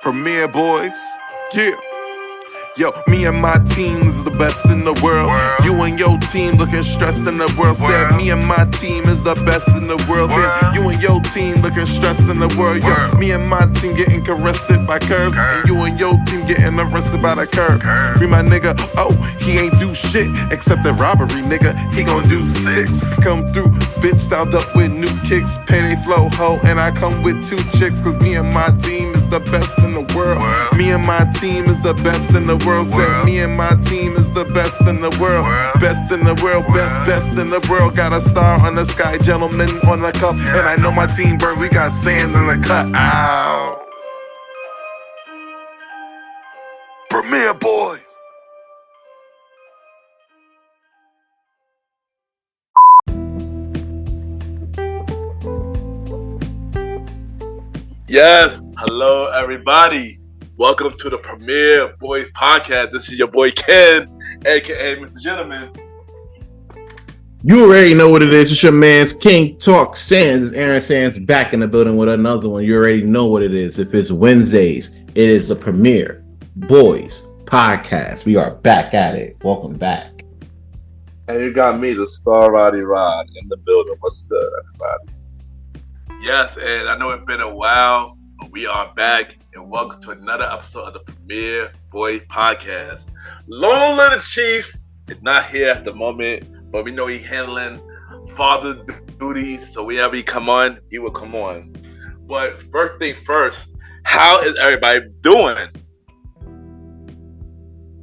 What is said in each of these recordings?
Premier Boyz, yeah. Yo, me and my team is the best in the world. You and your team looking stressed in the world. Said me and my team is the best in the world. Then you and your team looking stressed in the world. Yo, me and my team getting arrested by curves, and you and your team getting arrested by the curb. Me my nigga, oh, he ain't do shit except the robbery, nigga. He gon' do 6. Come through, bitch styled up with new kicks, pay flow ho, and I come with 2 chicks. Cause me and my team is the best in the world. Me and my team is the best in the world. Said me and my team is the best in the world. Best in the world, best in the world. Got a star on the sky, gentleman on the cup. And I know my team burns, we got sand in the cut. Ow. Premier Boyz. Yes, hello everybody. Welcome to the Premier Boyz podcast. This is your boy Ken, aka Mr. Gentleman. You already know what it is. It's your man's King Talk Sands. Aaron Sands back in the building with another one. You already know what it is. If it's Wednesdays, it is the Premier Boyz podcast. We are back at it. Welcome back. And you got me, the star Roddy Rod, in the building. What's good, everybody? Yes, and I know it's been a while, but we are back, and welcome to another episode of the Premier Boyz podcast. Lone Little Chief is not here at the moment, but we know he's handling father duties, so whenever he come on, he will come on. But first thing first, how is everybody doing?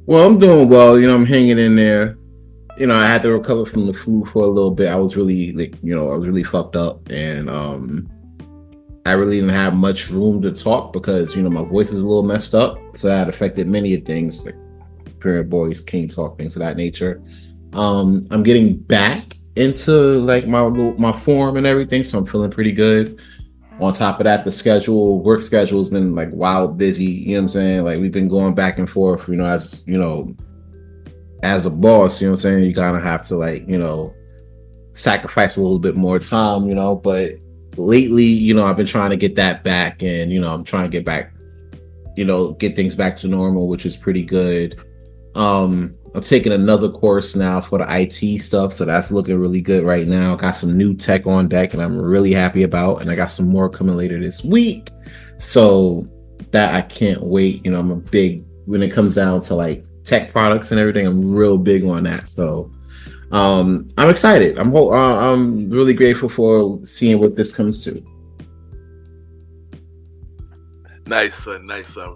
Well, I'm doing well. I'm hanging in there. I had to recover from the flu for a little bit. I was really, I was really fucked up, and I really didn't have much room to talk because, my voice is a little messed up. So that affected many things, like Premier Boyz, King Talk, things of that nature. I'm getting back into my form and everything, so I'm feeling pretty good. On top of that, the work schedule has been wild busy. You know what I'm saying? We've been going back and forth, as a boss, you kind of have to sacrifice a little bit more time, but lately, I've been trying to get that back, and I'm trying to get back, get things back to normal, which is pretty good. I'm taking another course now for the IT stuff, so that's looking really good right now. Got some new tech on deck, and I'm really happy about, and I got some more coming later this week, so that I can't wait. I'm a big, when it comes down to tech products and everything, I'm real big on that. So I'm excited. I'm really grateful for seeing what this comes to. Nice son.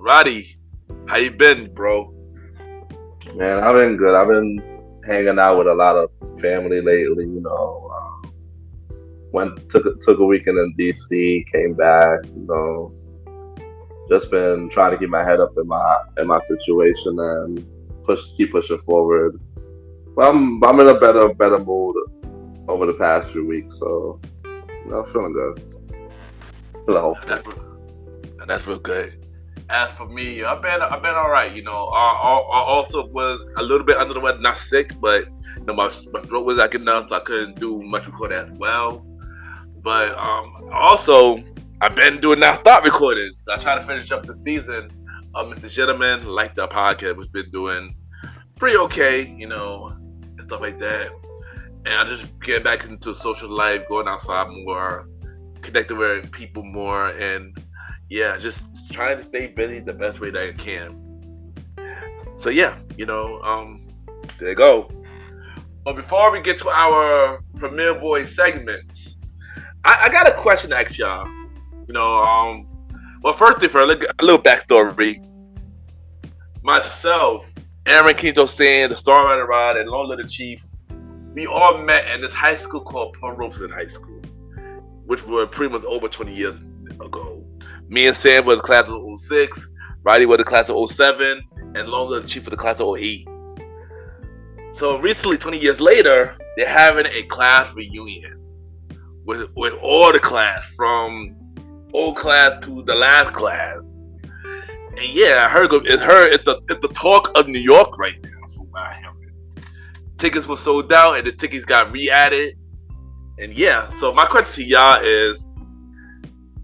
Roddy, how you been, bro? Man, I've been good. I've been hanging out with a lot of family lately. Took a weekend in DC, came back. Just been trying to keep my head up in my situation and keep pushing forward. Well, I'm in a better mood over the past few weeks, so feeling good. That's real good. As for me, I've been all right. I also was a little bit under the weather, not sick, but my throat was acting up, so I couldn't do much recording as well. But also, I've been doing non-stop recordings. I try to finish up the season of Mr. Gentleman, like the podcast, which been doing pretty okay, and stuff like that. And I just get back into social life, going outside more, connecting with people more, and just trying to stay busy the best way that I can. So there you go. But before we get to our Premier Boyz segment, I got a question to ask y'all. Well, first thing first, a little backstory. Myself, Aaron Quinto Sand, the Star Rider Rod, and Lone Little Chief, we all met in this high school called Robson High School, which was pretty much over 20 years ago. Me and Sam were the class of 06, Roddy was the class of 07, and Lone Little Chief was the class of 08. So recently, 20 years later, they're having a class reunion with all the class, from old class to the last class. And I heard it's the talk of New York right now. So I heard it. Tickets were sold out, and the tickets got re-added. And so my question to y'all is,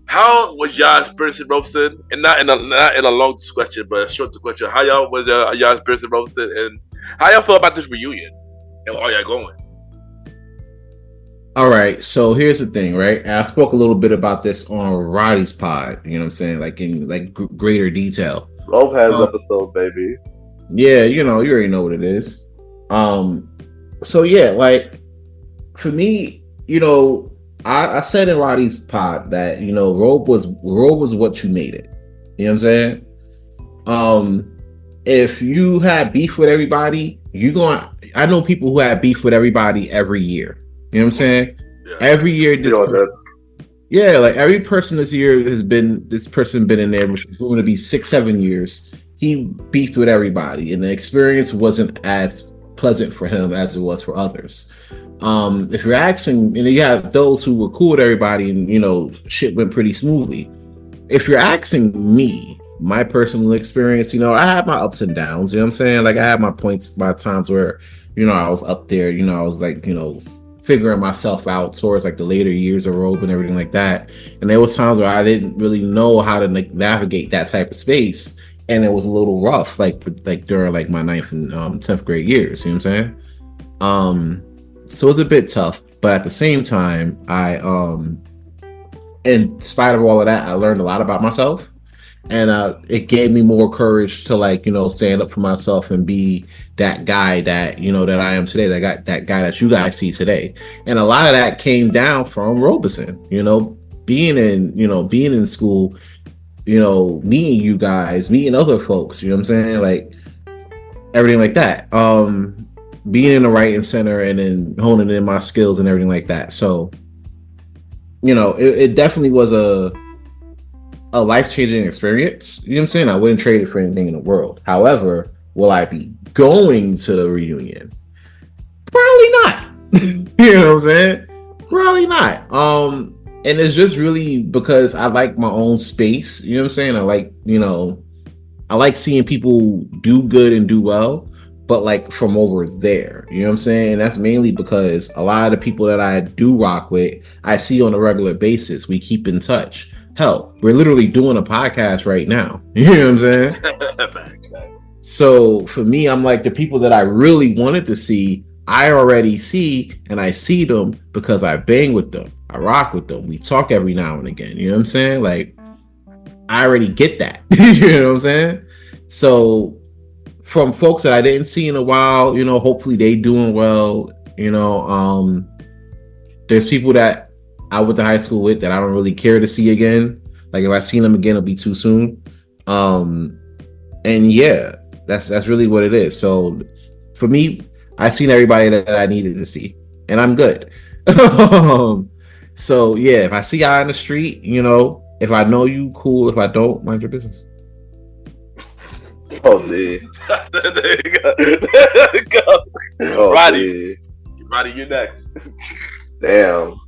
How was y'all experience in Robson? And not in a long question, but a short question. How y'all was y'all experience in Robson, and how y'all feel about this reunion? And are y'all going? All right, so here's the thing, right? And I spoke a little bit about this on Roddy's pod. You know what I'm saying, like in like greater detail. Lopez episode, baby. Yeah, you already know what it is. So yeah, like for me, I said in Roddy's pod that Robe was what you made it. You know what I'm saying? If you had beef with everybody, I know people who have beef with everybody every year. You know what I'm saying? Yeah. Every year, like every person this year this person been in there, which is going to be 6-7 years. He beefed with everybody, and the experience wasn't as pleasant for him as it was for others. If you're asking, you have those who were cool with everybody, and shit went pretty smoothly. If you're asking me, my personal experience, I had my ups and downs. You know what I'm saying? Like I had my points, my times where, I was up there. I was like, figuring myself out towards like the later years of Robe and everything like that. And there was times where I didn't really know how to like navigate that type of space, and it was a little rough, like during like my 9th and 10th grade years. You know what I'm saying? So it was a bit tough, but at the same time, I in spite of all of that, I learned a lot about myself. And it gave me more courage to like, stand up for myself and be that guy that, that I am today, that guy that you guys see today. And a lot of that came down from Robson, being in school, meeting you guys, meeting other folks, you know what I'm saying? Like everything like that. Being in the right and center and then honing in my skills and everything like that. So, it definitely was a life-changing experience. You know what I'm saying? I wouldn't trade it for anything in the world. However, will I be going to the reunion? Probably not. You know what I'm saying? Probably not. And it's just really because I like my own space. You know what I'm saying? I like seeing people do good and do well, but like from over there. You know what I'm saying? And that's mainly because a lot of the people that I do rock with, I see on a regular basis. We keep in touch. Hell, we're literally doing a podcast right now. You know what I'm saying? So for me, I'm like the people that I really wanted to see, I already see, and I see them because I bang with them. I rock with them. We talk every now and again. You know what I'm saying? Like, I already get that. You know what I'm saying? So from folks that I didn't see in a while, hopefully they doing well. There's people that I went to high school with that I don't really care to see again. Like if I seen them again, it'll be too soon. And yeah, that's really what it is. So for me, I seen everybody that I needed to see, and I'm good. So yeah, if I see you on the street, if I know you, cool. If I don't, mind your business. Oh, man. There you go. There you go. Oh, Roddy, you next. Damn.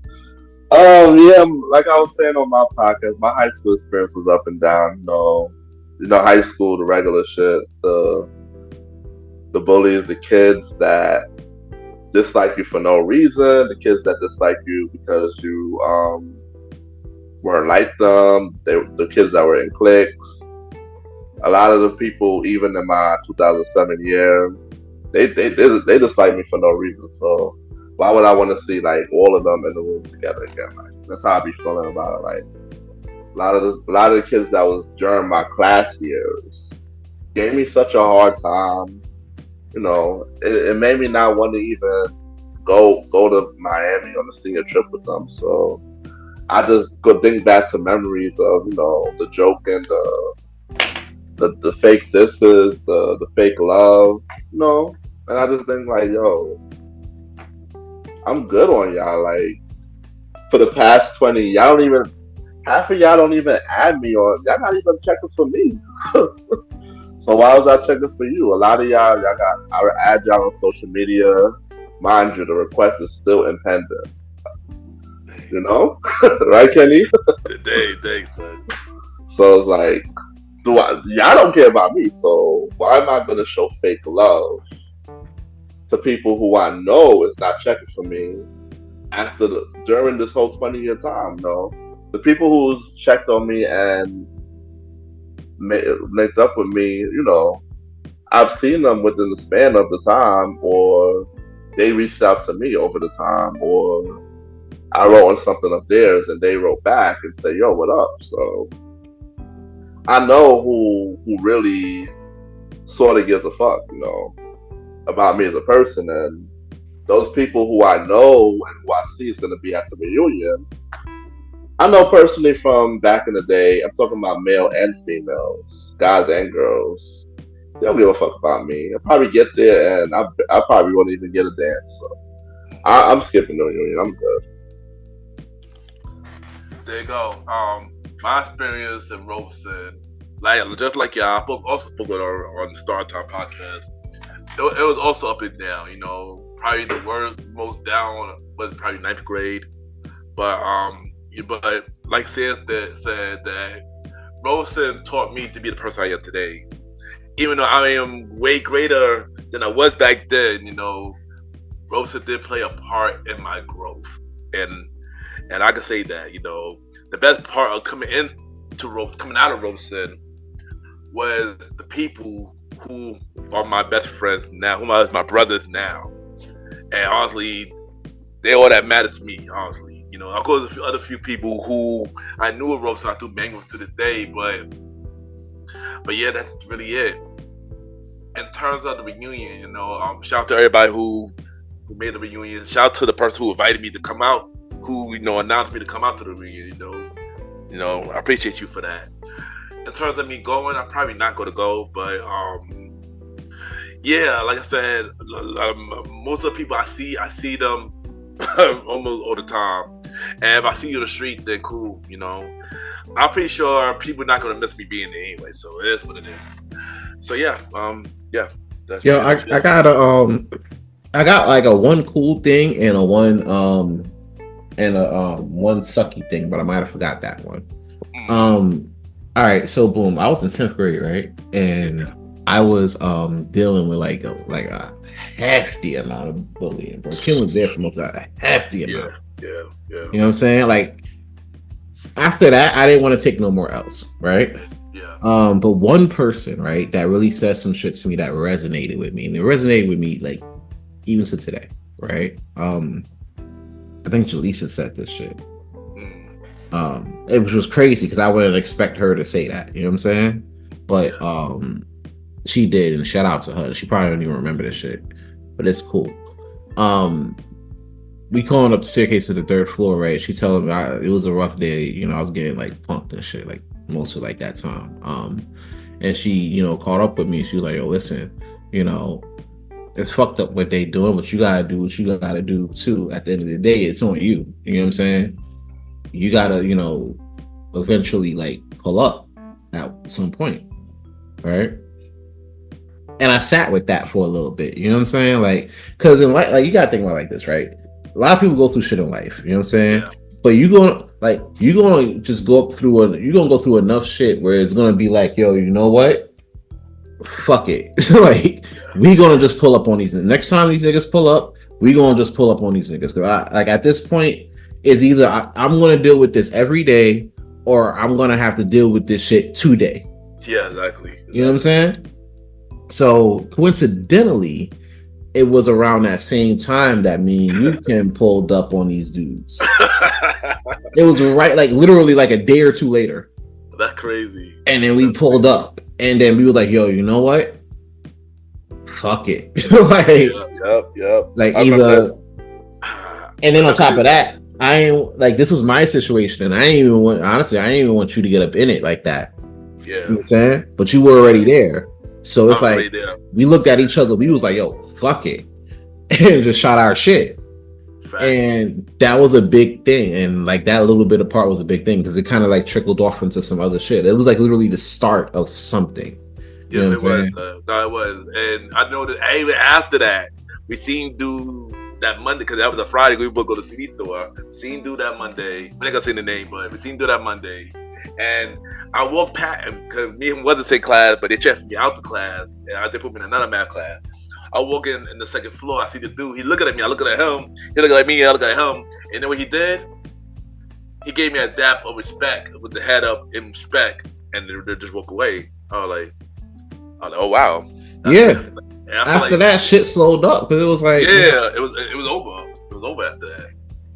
Yeah, like I was saying on my podcast, my high school experience was up and down. High school, the regular shit, the bullies, the kids that dislike you for no reason, the kids that dislike you because you weren't like them, the kids that were in cliques. A lot of the people, even in my 2007 year, they dislike me for no reason. So why would I want to see like all of them in the room together again? Like that's how I be feeling about it. Like a lot of the kids that was during my class years gave me such a hard time. It made me not want to even go to Miami on a senior trip with them. So I just go think back to memories of the joke and the fake disses, the fake love, and I just think like, yo, I'm good on y'all. Like for the past 20, half of y'all don't even add me on. Y'all not even checking for me. So why was I checking for you? A lot of y'all I add y'all on social media. Mind you, the request is still impending. Right, Kenny? Thanks, son. So it's like, y'all don't care about me. So why am I gonna show fake love to people who I know is not checking for me during this whole 20-year time? No, the people who's checked on me and linked up with me, I've seen them within the span of the time, or they reached out to me over the time, or I wrote on something of theirs and they wrote back and said, "Yo, what up?" So I know who really sort of gives a fuck, about me as a person, and those people who I know and who I see is going to be at the reunion. I know personally from back in the day. I'm talking about male and females, guys and girls. They don't give a fuck about me. I'll probably get there and I probably won't even get a dance. So I'm skipping the reunion. I'm good. There you go. My experience in Robson, just like y'all, I also spoke on the Star Time podcast. It was also up and down. Probably the worst, most down was probably 9th grade. But like Sam said that Robson taught me to be the person I am today. Even though I am way greater than I was back then, Robson did play a part in my growth, and I can say that the best part of coming out of Robson was the people who are my best friends now, who are my brothers now, and honestly, they all that matter to me. Honestly, of course, a few people who I knew of Robson, I do bang with to this day, but yeah, that's really it. In terms of the reunion, shout out to everybody who made the reunion. Shout out to the person who invited me to come out, who announced me to come out to the reunion. I appreciate you for that. In terms of me going, I'm probably not going to go, but yeah, like I said, most of the people I see them almost all the time. And if I see you in the street, then cool. I'm pretty sure people are not going to miss me being there anyway. So it is what it is. So yeah, yeah. That's I got like a one cool thing and a one one sucky thing, but I might have forgot that one. All right, so boom, I was in 10th grade, right? And I was dealing with like a hefty amount of bullying, bro. Kim was there for most of that, a hefty amount. Yeah. You know what I'm saying? Like after that, I didn't want to take no more else, right? Yeah. But one person, right, that really said some shit to me that resonated with me, and it resonated with me like even to today, right? I think Jaleesa said this shit. It was just crazy because I wouldn't expect her to say that. You know what I'm saying? But she did, and shout out to her. She probably don't even remember this shit, but it's cool. We calling up the staircase to the 3rd floor, right? She telling me it was a rough day. I was getting like punked and shit, like most of like that time. And she, caught up with me. She was like, "Yo, listen, it's fucked up what they doing, but you gotta do what you gotta do too. At the end of the day, it's on you. You know what I'm saying? You gotta, eventually like pull up at some point, right?" And I sat with that for a little bit. You know what I'm saying? Like, because in life, like you gotta think about it like this, right? A lot of people go through shit in life. You know what I'm saying? Yeah. But you're gonna just go through enough shit where it's gonna be like, yo, you know what? Fuck it. Like, we gonna just pull up on these. Next time these niggas pull up, we gonna just pull up on these niggas. Cause at this point, it's either I'm gonna deal with this every day, or I'm gonna have to deal with this shit today. Yeah, exactly. You know what I'm saying? So coincidentally, it was around that same time that me and you Kim pulled up on these dudes. It was like literally like a day or two later. That's crazy. And then we pulled up, and then we were like, "Yo, you know what? Fuck it." Like, yep. Like either. And then on top of that, I ain't like this was my situation, and I ain't even want you to get up in it like that. Yeah. You know what I'm saying? But you were already there. So it's like we looked at each other, we was like, "Yo, fuck it," and just shot our shit. Fact. And that was a big thing, and like that little bit of part was a big thing because it kind of like trickled off into some other shit. It was like literally the start of something. Yeah, it was. No, it was, and I know that even after that, we seen do that Monday because that was a Friday. We would go to the CD store. Seen do that Monday. I'm not gonna say the name, but we seen do that Monday. And I walked past him because me and him wasn't in class, but they checked me out the class, and they put me in another math class. I walk in the 2nd floor. I see the dude. He looking at me. I looking at him. He looking at me. I look at him. And then what he did? he gave me a dap of respect with the head up in respect, and they just walk away. I was like, oh wow. After that, shit slowed up because it was like, it was over. It was over after that.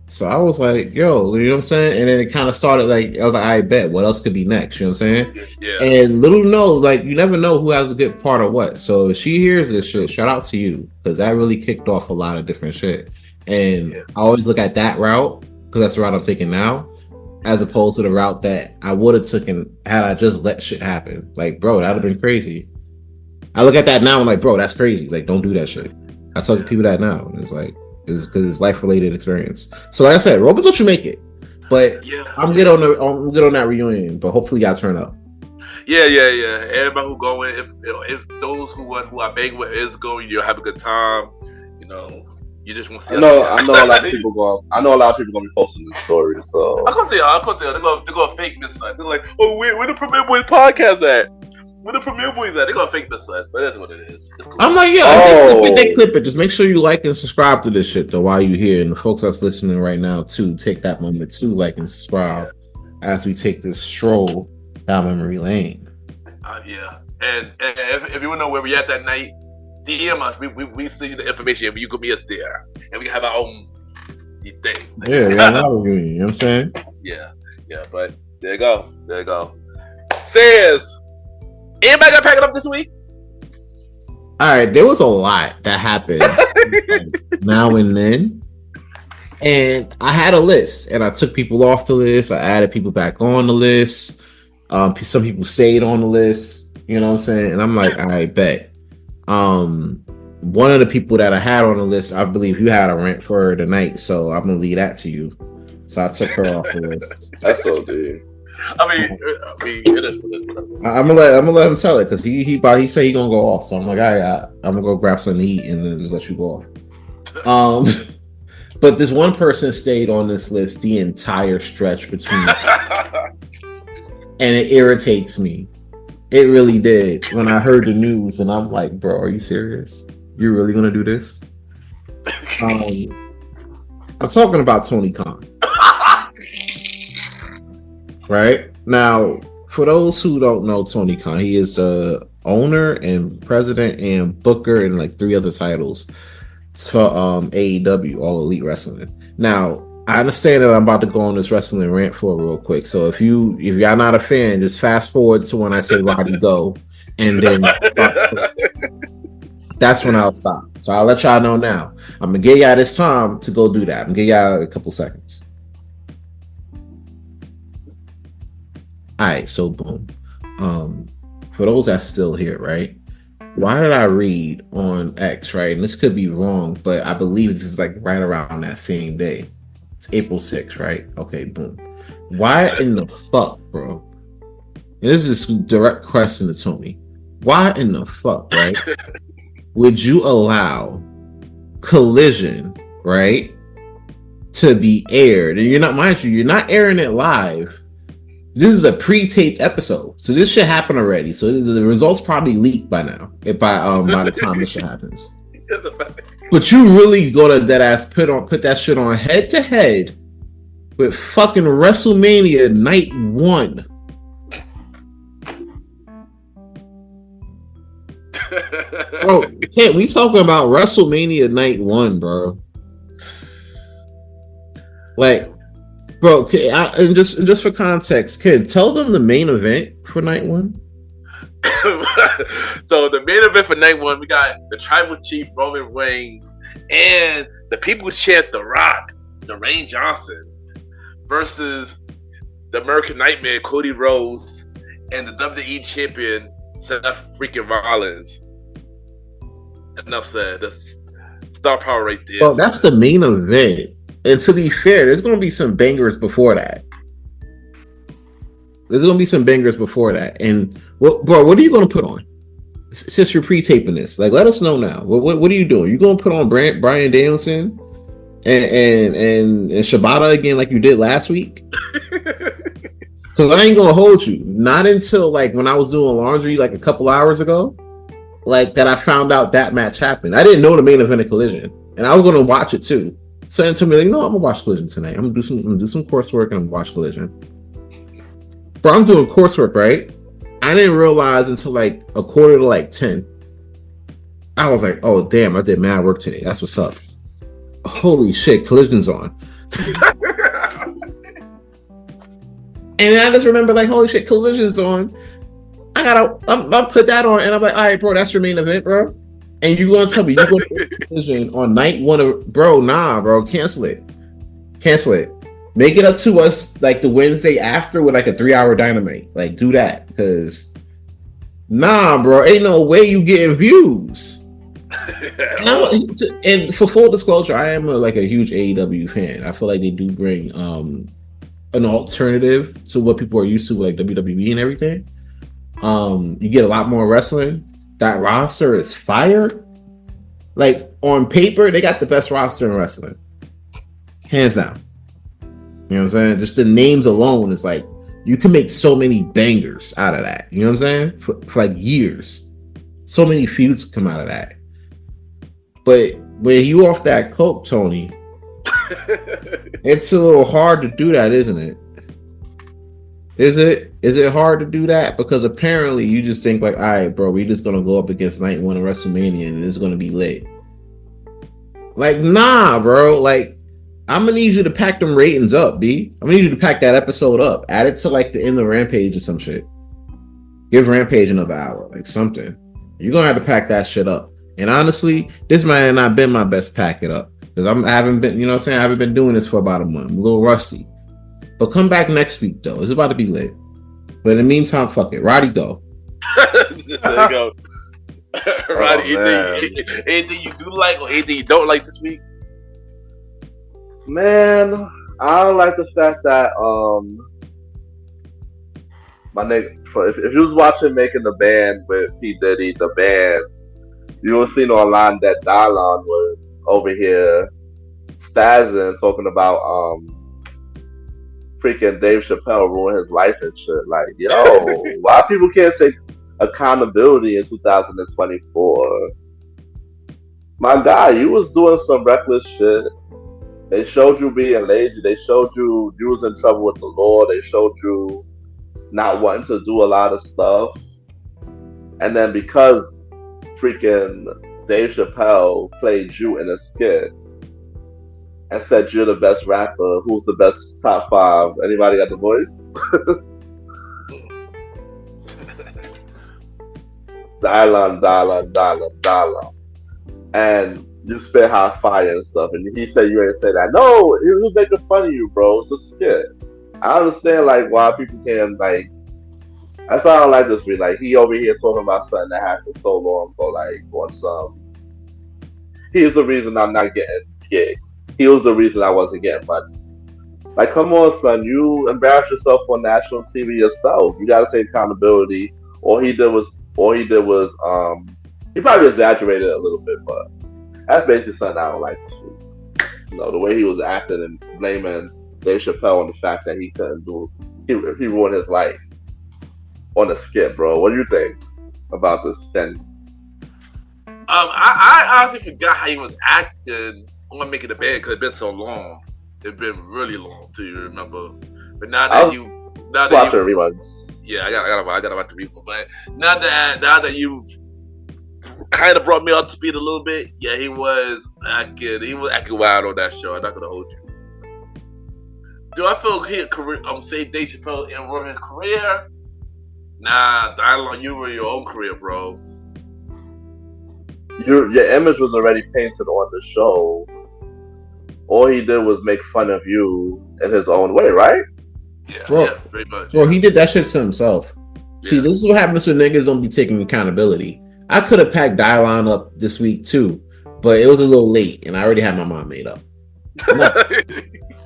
So I was like, yo, you know what I'm saying? And then it kind of started like, I was like, I bet what else could be next? You know what I'm saying? Yeah. And little know, like, you never know who has a good part of what. So if she hears this shit, shout out to you, because that really kicked off a lot of different shit. And I always look at that route because that's the route I'm taking now, as opposed to the route that I would have taken had I just let shit happen. Like, bro, that'd have been crazy. I look at that now, I'm like, bro, that's crazy. Like, don't do that shit. I tell people that now. And it's like, it's because it's life-related experience. So like I said, Robson, what you make it. But I'm good on that reunion. But hopefully y'all turn up. Yeah. Everybody who going, if those who I bang with is going, you'll have a good time. You know, you just want to see. I know a lot of people gonna be posting this story. So I can't tell. They're gonna fake this site. They're like, oh, where the Premier Boyz podcast at? Where the Premier Boyz at? They're gonna fake this site, but that's what it is. Cool. I'm like, if they clip it, just make sure you like and subscribe to this shit though while you're here. And the folks that's listening right now too, take that moment to like and subscribe as we take this stroll down memory lane. And if you want to know where we at that night, DM us. We see the information. You could be us there, and we can have our own thing. Yeah, we have our reunion. You know what I'm saying? Yeah. But there you go. Says. Anybody got packing up this week? All right, there was a lot that happened like, now and then, and I had a list, and I took people off the list. I added people back on the list. Some people stayed on the list. You know what I'm saying? And I'm like, all right, bet. One of the people that I had on the list, I believe you had a rant for her tonight, so I'm gonna leave that to you. So I took her off the list. That's so good. I mean, it is. I'm gonna let him tell it because he said he gonna go off. So I'm like, all right, I'm gonna go grab something to eat and then just let you go off. But this one person stayed on this list the entire stretch between, and it irritates me. It really did when I heard the news, and I'm like, bro, are you serious? You're really gonna do this? I'm talking about Tony Khan. Right now, for those who don't know Tony Khan, he is the owner and president and booker and like 3 other titles for AEW, All Elite Wrestling. Now, I understand that I'm about to go on this wrestling rant for real quick. So if y'all not a fan, just fast forward to when I say Roddy go, and then that's when I'll stop. So I'll let y'all know now. I'm gonna give y'all this time to go do that. I'm gonna give y'all a couple seconds. All right, so boom. For those that's still here, right? Why did I read on X, right? And this could be wrong, but I believe this is like right around that same day. It's April 6th, right? Okay, boom. Why in the fuck, bro? And this is a direct question to Tony. Why in the fuck, right? Would you allow Collision, right, to be aired? And you're not airing it live. This is a pre-taped episode, so this shit happened already. So the results probably leaked by now, by the time this shit happens. But you really go to that ass put that shit on head to head with fucking WrestleMania Night 1. Bro, can't we talking about WrestleMania Night 1, bro? Like, bro, and just for context, kid, tell them the main event for Night 1. So the main event for Night 1, we got the Tribal Chief Roman Reigns and the people who chant The Rock, Dwayne Johnson, versus the American Nightmare, Cody Rhodes, and the WWE Champion, Seth freaking Rollins. Enough said. That's star power right there. Well, that's the main event. And to be fair, there's going to be some bangers before that. And what are you going to put on? Since you're pre-taping this, like, let us know now. What are you doing? You going to put on Brian Danielson and Shibata again like you did last week? Because I ain't going to hold you. Not until like when I was doing laundry like a couple hours ago, like that I found out that match happened. I didn't know the main event of Collision, and I was going to watch it too. saying to me, like, I'm gonna watch Collision tonight. I'm gonna do some coursework and I'm gonna watch Collision. Bro, I'm doing coursework, right? I didn't realize until like a quarter to like 10. I was like, oh damn, I did mad work today. That's what's up. Holy shit, Collision's on. And I just remember like, holy shit, Collision's on. I'll put that on, and I'm like, all right, bro, that's your main event, bro. And you gonna tell me you going to Collision on night one of, bro? Nah, bro, cancel it. Make it up to us like the Wednesday after with like a 3-hour Dynamite. Like, do that, because nah, bro, ain't no way you getting views. And for full disclosure, I am a huge AEW fan. I feel like they do bring an alternative to what people are used to, like WWE and everything. You get a lot more wrestling. That roster is fire. Like, on paper, they got the best roster in wrestling, hands down. You know what I'm saying? Just the names alone is like, you can make so many bangers out of that. You know what I'm saying? For like years, so many feuds come out of that. But when you off that coke, Tony, it's a little hard to do that, isn't it? Is it hard to do that? Because apparently you just think like, all right, bro, we just gonna go up against night one of WrestleMania and it's gonna be lit. Like, nah, bro. Like, I'm gonna need you to pack them ratings up, B. I'm gonna need you to pack that episode up. Add it to like the end of Rampage or some shit. Give Rampage another hour, like something. You're gonna have to pack that shit up. And honestly, this might have not been my best pack it up. Because I haven't been, you know what I'm saying? I haven't been doing this for about a month. I'm a little rusty. But come back next week, though. It's about to be lit. But in the meantime, fuck it. Roddy, go. There you go. Roddy, anything you do like or anything you don't like this week? Man, I don't like the fact that my nigga, if you was watching Making the Band with P. Diddy, the band, you will see online that Dylon was over here spazzing, talking about freaking Dave Chappelle ruined his life and shit. Like, yo, why people can't take accountability in 2024? My guy, you was doing some reckless shit. They showed you being lazy. They showed you was in trouble with the law. They showed you not wanting to do a lot of stuff. And then because freaking Dave Chappelle played you in a skit and said you're the best rapper, who's the best top 5? Anybody got the voice? Dylon. And you spit hot fire and stuff, and he said you ain't say that. No, he was making fun of you, bro. It's a skit. I understand like why people can like. That's why I don't like this week. Like, he over here talking about something that happened so long ago, like on some. He's the reason I'm not getting gigs. He was the reason I wasn't getting money. Like, come on, son, you embarrassed yourself on national TV yourself. You gotta take accountability. All he did was he probably exaggerated a little bit, but that's basically something I don't like this week. You know, the way he was acting and blaming Dave Chappelle on the fact that he couldn't do, he ruined his life on a skit, bro. What do you think about this thing? I honestly forgot how he was acting on Making the Band because it's been so long. It's been really long till you remember. But now that reruns. Yeah, I gotta watch the rerun. But now that you've kind of brought me up to speed a little bit, yeah, he was acting wild on that show. I'm not gonna hold you. Do I feel say Dave Chappelle and ruin his career? Nah, Dylon, you ruined your own career, bro. Your image was already painted on the show. All he did was make fun of you in his own way, right? Yeah, bro, yeah, pretty much. Bro, he did that shit to himself. Yeah. See, this is what happens when niggas don't be taking accountability. I could have packed Dylon up this week too, but it was a little late, and I already had my mind made up.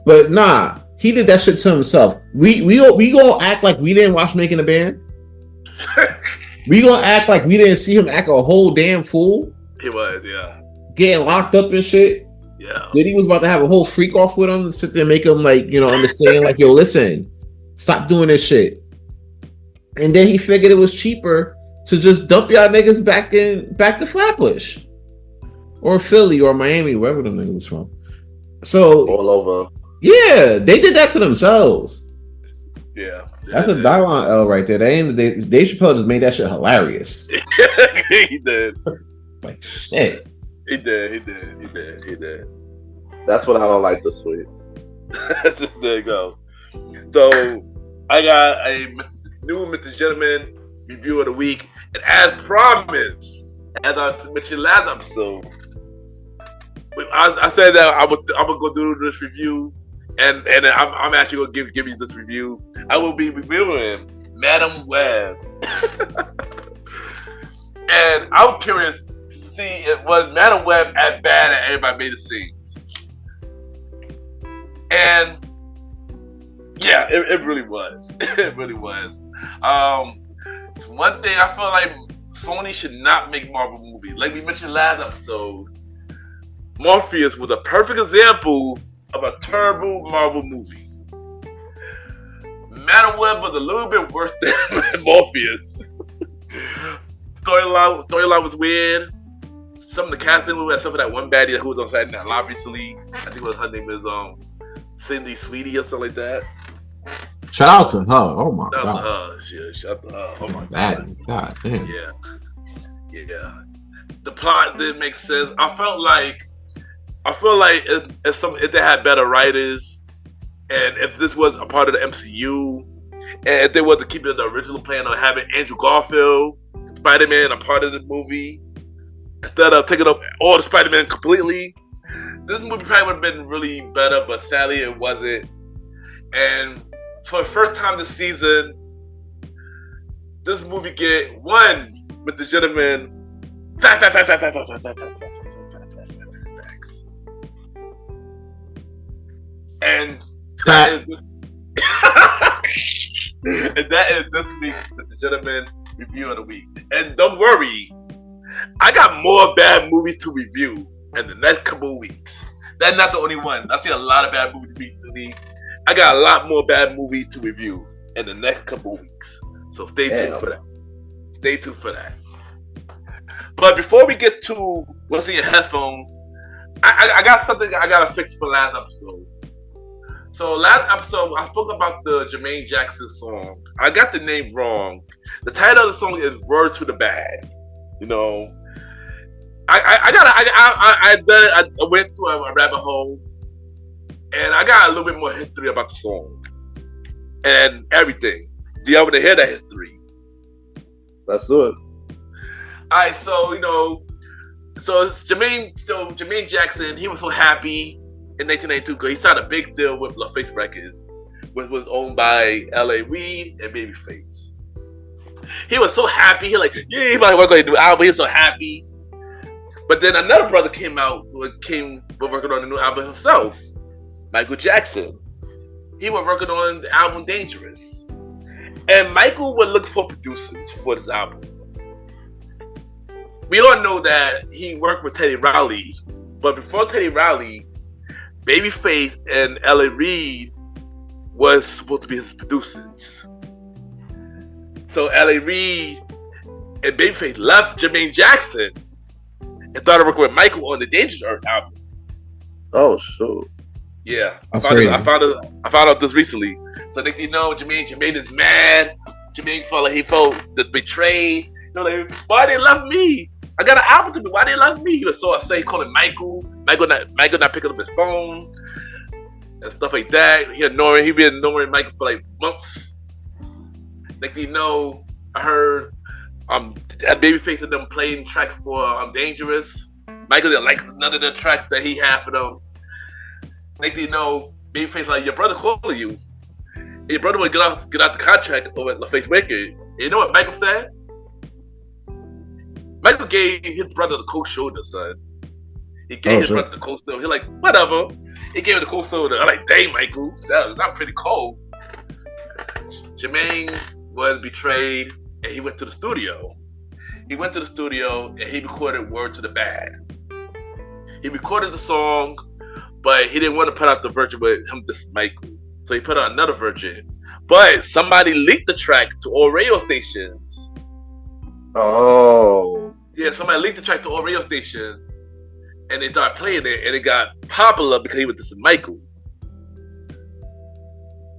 But nah, he did that shit to himself. We gonna act like we didn't watch Making the Band. We gonna act like we didn't see him act a whole damn fool. He was, yeah. Getting locked up and shit. Yeah. Then he was about to have a whole freak off with him to sit there and make him like, you know, understand like, yo, listen, stop doing this shit. And then he figured it was cheaper to just dump y'all niggas back to Flatbush. Or Philly or Miami, wherever them niggas was from. So all over. yeah, they did that to themselves. Yeah. That's a Dylon L right there. Dave Chappelle just made that shit hilarious. He did. Like shit. He did. That's what I don't like this week. There you go. So I got a new Mr. Gentleman review of the week, and as promised, as I mentioned last episode, I said that I'm gonna go do this review, and I'm actually gonna give you this review. I will be reviewing Madam Web, and I'm curious to see if was Madam Web as bad as everybody made it seems. And yeah, it really was. It really was. It's one thing I feel like Sony should not make Marvel movies. Like we mentioned last episode, Morpheus was a perfect example of a terrible Marvel movie. Madam Web was a little bit worse than Morpheus. Storyline was weird. Some of the casting was some of that one baddie who was on Saturday Night Live recently. I think her name is Cindy Sweetie or something like that. Shout out to her. Oh my Shout god. out to her. Shout out to her. Oh my God damn. Yeah. The plot didn't make sense. I feel like if they had better writers, and if this was a part of the MCU, and if they were to keep it the original plan of having Andrew Garfield, Spider-Man, a part of the movie, instead of taking up all the Spider-Man completely, this movie probably would have been really better. But sadly, it wasn't. And for the first time this season, this movie get one with the gentleman facts. And that is this week with the gentleman review of the week. And don't worry, I got more bad movies to review in the next couple of weeks. That's not the only one. I've seen a lot of bad movies recently. I got a lot more bad movies to review in the next couple of weeks. So stay tuned for that. Stay tuned for that. But before we get to what's in your headphones, I got something I gotta fix for last episode. So last episode, I spoke about the Jermaine Jackson song. I got the name wrong. The title of the song is "Word to the Bad." You know, I went through a rabbit hole, and I got a little bit more history about the song and everything. Do you want to hear that history? Let's do it. All right, so it's Jermaine Jackson. He was so happy in 1992 because he signed a big deal with LaFace Records, which was owned by L.A. Reid and Babyface. He was so happy. He he might work on a new album. He was so happy. But then another brother came working on a new album himself, Michael Jackson. He was working on the album Dangerous. And Michael would look for producers for this album. We all know that he worked with Teddy Riley, but before Teddy Riley, Babyface and L.A. Reid was supposed to be his producers. So L.A. Reid and Babyface left Jermaine Jackson and started working with Michael on the Dangerous Earth album. Oh, sure. Yeah, I found out this recently. So next thing you know, Jermaine is mad. Jermaine felt like he felt betrayed. Why they left me? I got an album to do. Why they left me? He was so upset. He called Michael not picking up his phone and stuff like that. He been ignoring Michael for like months. Next thing you know, I heard Babyface and them playing tracks for Dangerous. Michael didn't like none of the tracks that he had for them. Next thing you know, Babyface like, your brother calling you. And your brother would get out the contract over at LaFace Records. You know what Michael said? Michael gave his brother the cold shoulder, son. He gave his brother the cold shoulder. He's like, whatever. He gave him the cold shoulder. I'm like, dang, Michael, that was not pretty cold. Jermaine was betrayed, and he went to the studio. He went to the studio, and he recorded Word to the Bad. He recorded the song, but he didn't want to put out the version with him, this Michael. So he put out another version. But somebody leaked the track to all radio stations. Oh. Yeah, somebody leaked the track to all radio stations. and they started playing it, and it got popular because he was just Michael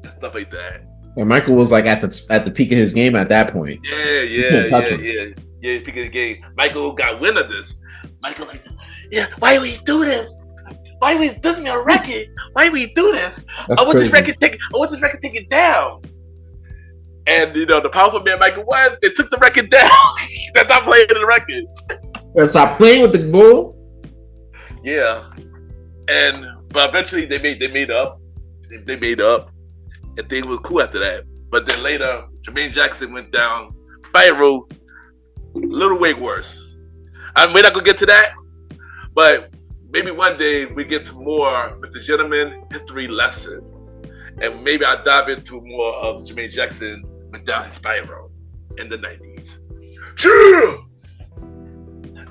and stuff like that. And Michael was like at the peak of his game at that point. Yeah. Peak of the game. Michael got wind of this. Michael like, yeah, why we do this? Why we this is a record? Why we do this? I want this record taken down. And you know the powerful man Michael was, they took the record down. They stopped playing the record. They stopped playing with the bull. Yeah, but eventually they made up. They made up, and things was cool after that. But then later, Jermaine Jackson went down spiral, a little way worse. We're not gonna get to that, but maybe one day we get to more with the gentleman history lesson, and maybe I'll dive into more of Jermaine Jackson went down his spiral in the 90s.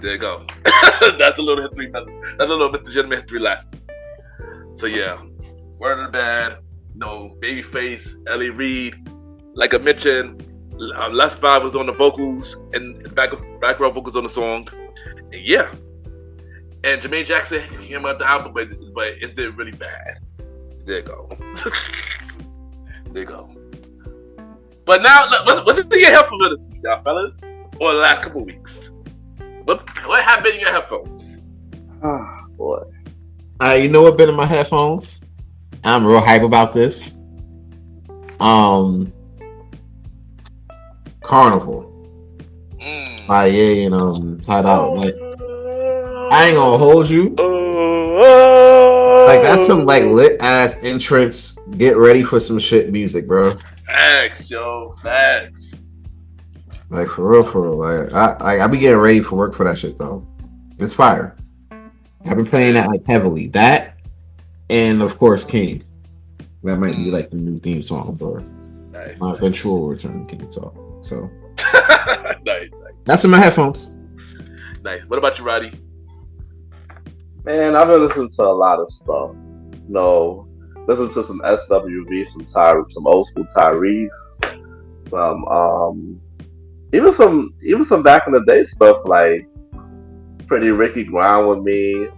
There you go. That's a little history. That's a little Mr. Gentleman history lesson. So yeah, word of the bad. No, Babyface, Ellie Reed. Like I mentioned, Les Five was on the vocals and background vocals on the song. And yeah, and Jermaine Jackson came out the album, but it did really bad. There you go. There you go. But now, what's in your headphones this week, y'all fellas? Or the last couple weeks? What have been in your headphones? Oh, boy. You know what been in my headphones? I'm real hype about this. Carnival. By Ye and Tied Out. Like, I ain't gonna hold you. Like, that's some like lit ass entrance. Get ready for some shit music, bro. Facts, yo. Facts. Like for real. Like I be getting ready for work for that shit though. It's fire. I've been playing that like heavily. That and of course King. That might be like the new theme song for my eventual return King Talk. So nice. That's in my headphones. Nice. What about you, Roddy? Man, I've been listening to a lot of stuff. No, listen to some SWV, some old school Tyrese, even some back in the day stuff like Pretty Ricky Grind with Me,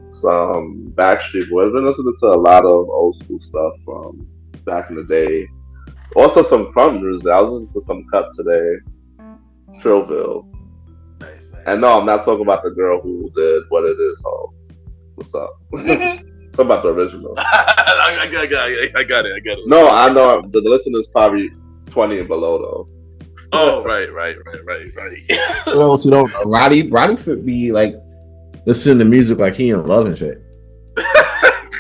some Backstreet Boys. I've been listening to a lot of old school stuff from back in the day. Also some crumb music. I was listening to some Cut today, Trillville. And no, I'm not talking about the girl who did What It Is Home. What's up? Talking about the original. I got it. No, I know the listener's probably 20 and below though. Oh, right. What else you don't know? Roddy could be like listening to music like he in love and shit.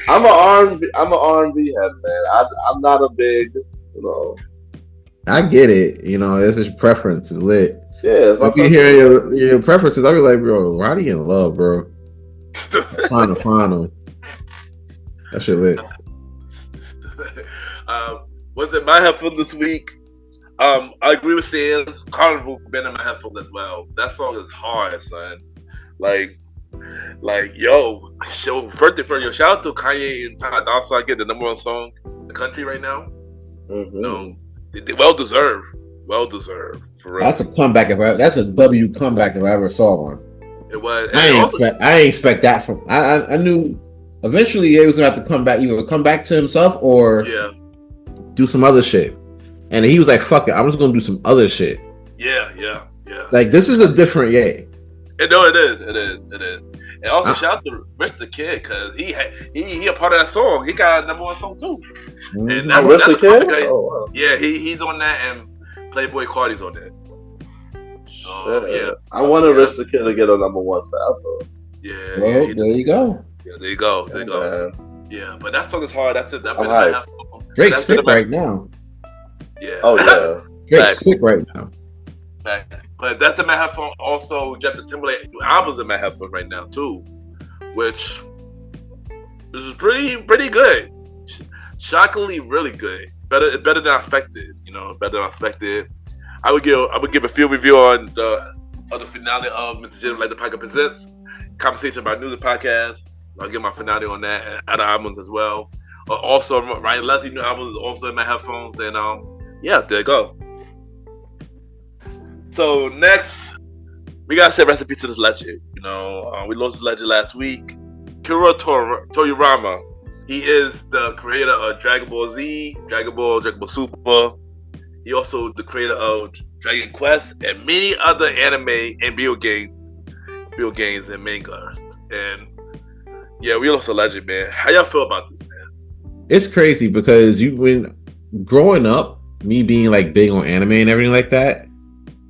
I'm an R&B head, man. I'm not a big, I get it. It's his preference. Is lit. Yeah. I'll be hearing your preferences. I'll be like, bro, Roddy in love, bro. Find him. That shit lit. Was it my headphone this week? I agree with saying Carnival been in my headphones as well. That song is hard, son. Like, yo, first thing, yo, shout out to Kanye and Todd Dawson. I get the #1 song in the country right now. Mm-hmm. They well deserved. For real. That's a comeback. That's a W comeback if I ever saw one. It was. I ain't expect that from. I knew eventually he was gonna have to come back, either come back to himself or do some other shit. And he was like, "Fuck it, I'm just gonna do some other shit." Yeah. Like this is a different Ye. No, it is. And also shout out to Rich the Kid because he a part of that song. He got a #1 song too. Mm-hmm. And that's Rich the Kid. Wow. Yeah, he's on that, and Playboy Cardi's on that. So yeah, I want Rich the Kid to get a #1 forever. Yeah. Well, there you go. Yeah, there you go. Yeah, but that song is hard. That's it. Drake's sick right now. Yeah. Oh yeah. Drake's sick right now. But that's in my headphone. Also, Justin Timberlake albums in my headphone right now too, which is pretty good. Shockingly, really good. Better than I expected. Better than I expected. I would give a field review on the finale of Mr. Gentleman the Podcast Presents Conversation About News Podcast. I'll give my finale on that and other albums as well. Also, Ryan Leslie new album is also in my headphones. And there you go. So next, we gotta say recipe to this legend. We lost the legend last week. Akira Toriyama. He is the creator of Dragon Ball Z, Dragon Ball Super. He also the creator of Dragon Quest and many other anime and video games and mangas. And yeah, we lost a legend, man. How y'all feel about this, man? It's crazy because when growing up, me being like big on anime and everything like that,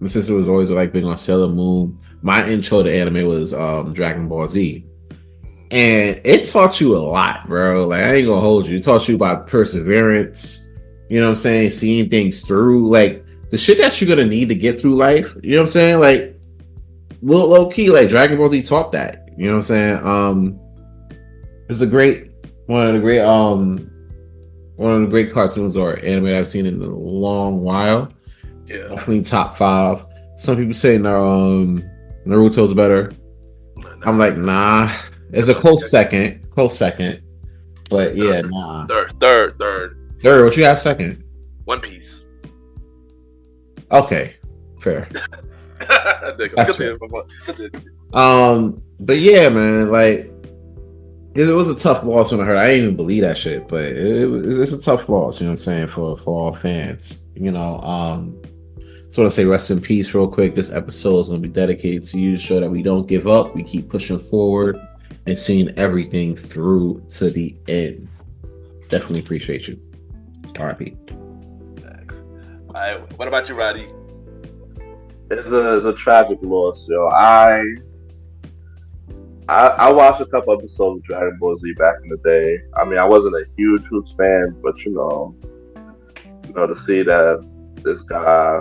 my sister was always like big on Sailor Moon. My intro to anime was Dragon Ball Z. And it taught you a lot, bro. Like, I ain't gonna hold you. It taught you about perseverance, you know what I'm saying? Seeing things through, like the shit that you're gonna need to get through life, you know what I'm saying? Like, low key, like Dragon Ball Z taught that, you know what I'm saying? It's one of the great cartoons or anime I've seen in a long while. Yeah. Definitely top 5. Some people say Naruto's better. I'm like, nah. It's a close second. But yeah, nah. Third. What you have second? One Piece. Okay, fair. That's fair. But yeah, man, like it was a tough loss when I heard. I didn't even believe that shit, but it's a tough loss. You know what I'm saying for all fans. So I say rest in peace real quick. This episode is going to be dedicated to you to show that we don't give up. We keep pushing forward and seeing everything through to the end. Definitely appreciate you. RIP. All right, what about you, Roddy? It's a tragic loss, yo. I watched a couple episodes of Dragon Ball Z back in the day. I mean, I wasn't a huge fan, but to see that this guy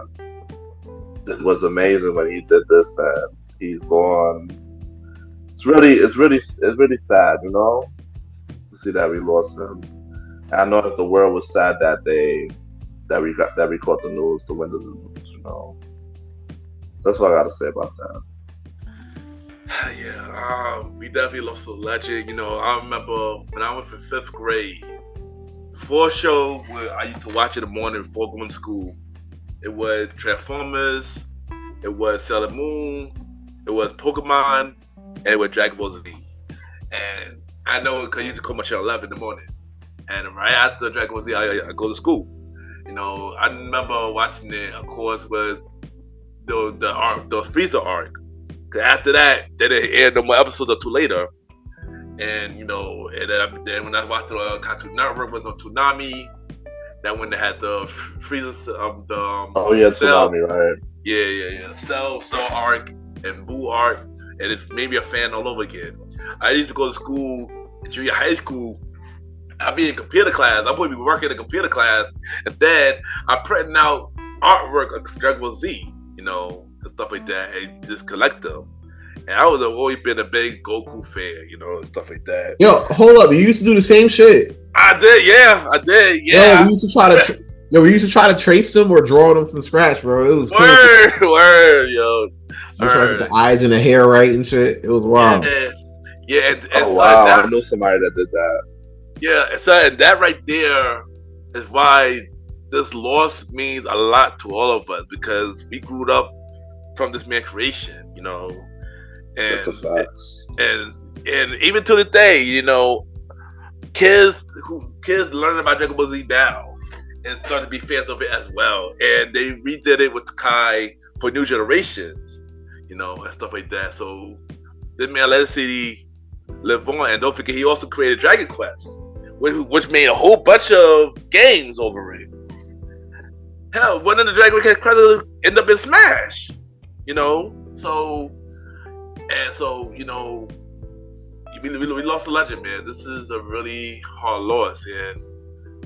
was amazing when he did this, and he's gone. It's really sad, to see that we lost him. And I know that the world was sad that day that we caught the news, the win of the news, That's what I gotta say about that. Yeah, we definitely lost a legend. I remember when I was in 5th grade, before show where I used to watch in the morning before going to school. It was Transformers, it was Sailor Moon, it was Pokemon, and it was Dragon Ball Z. And I know because I used to come my show at 11 in the morning. And right after Dragon Ball Z, I go to school. I remember watching it, of course, with the Frieza arc. Because after that, they didn't air no more episodes or two later. And, and then when I watched the Cartoon Network, was on Toonami. That when they had the Frieza, Cell, Toonami, right? Yeah. Cell arc and Boo arc, and it's maybe a fan all over again. I used to go to school, junior high school. I'd be in computer class. I would be working in computer class, and then I'm printing out artwork of Dragon Ball Z, and stuff like that, and just collect them. And I was always been a big Goku fan, and stuff like that. Yo, hold up! You used to do the same shit. I did, yeah. Yo, we used to try to trace them or draw them from scratch, bro. It was word, yo. Like the eyes and the hair right and shit. It was wild. Yeah, and wow, I know somebody that did that. Yeah, and that right there is why this loss means a lot to all of us, because we grew up from this man's creation, and even to this day, kids learning about Dragon Ball Z now and starting to be fans of it as well, and they redid it with Kai for new generations, and stuff like that. So this man legacy live on, and don't forget he also created Dragon Quest, which made a whole bunch of games over it. Hell, one of the Dragon Quest credits ended up in Smash, we lost a legend, man. This is a really hard loss, and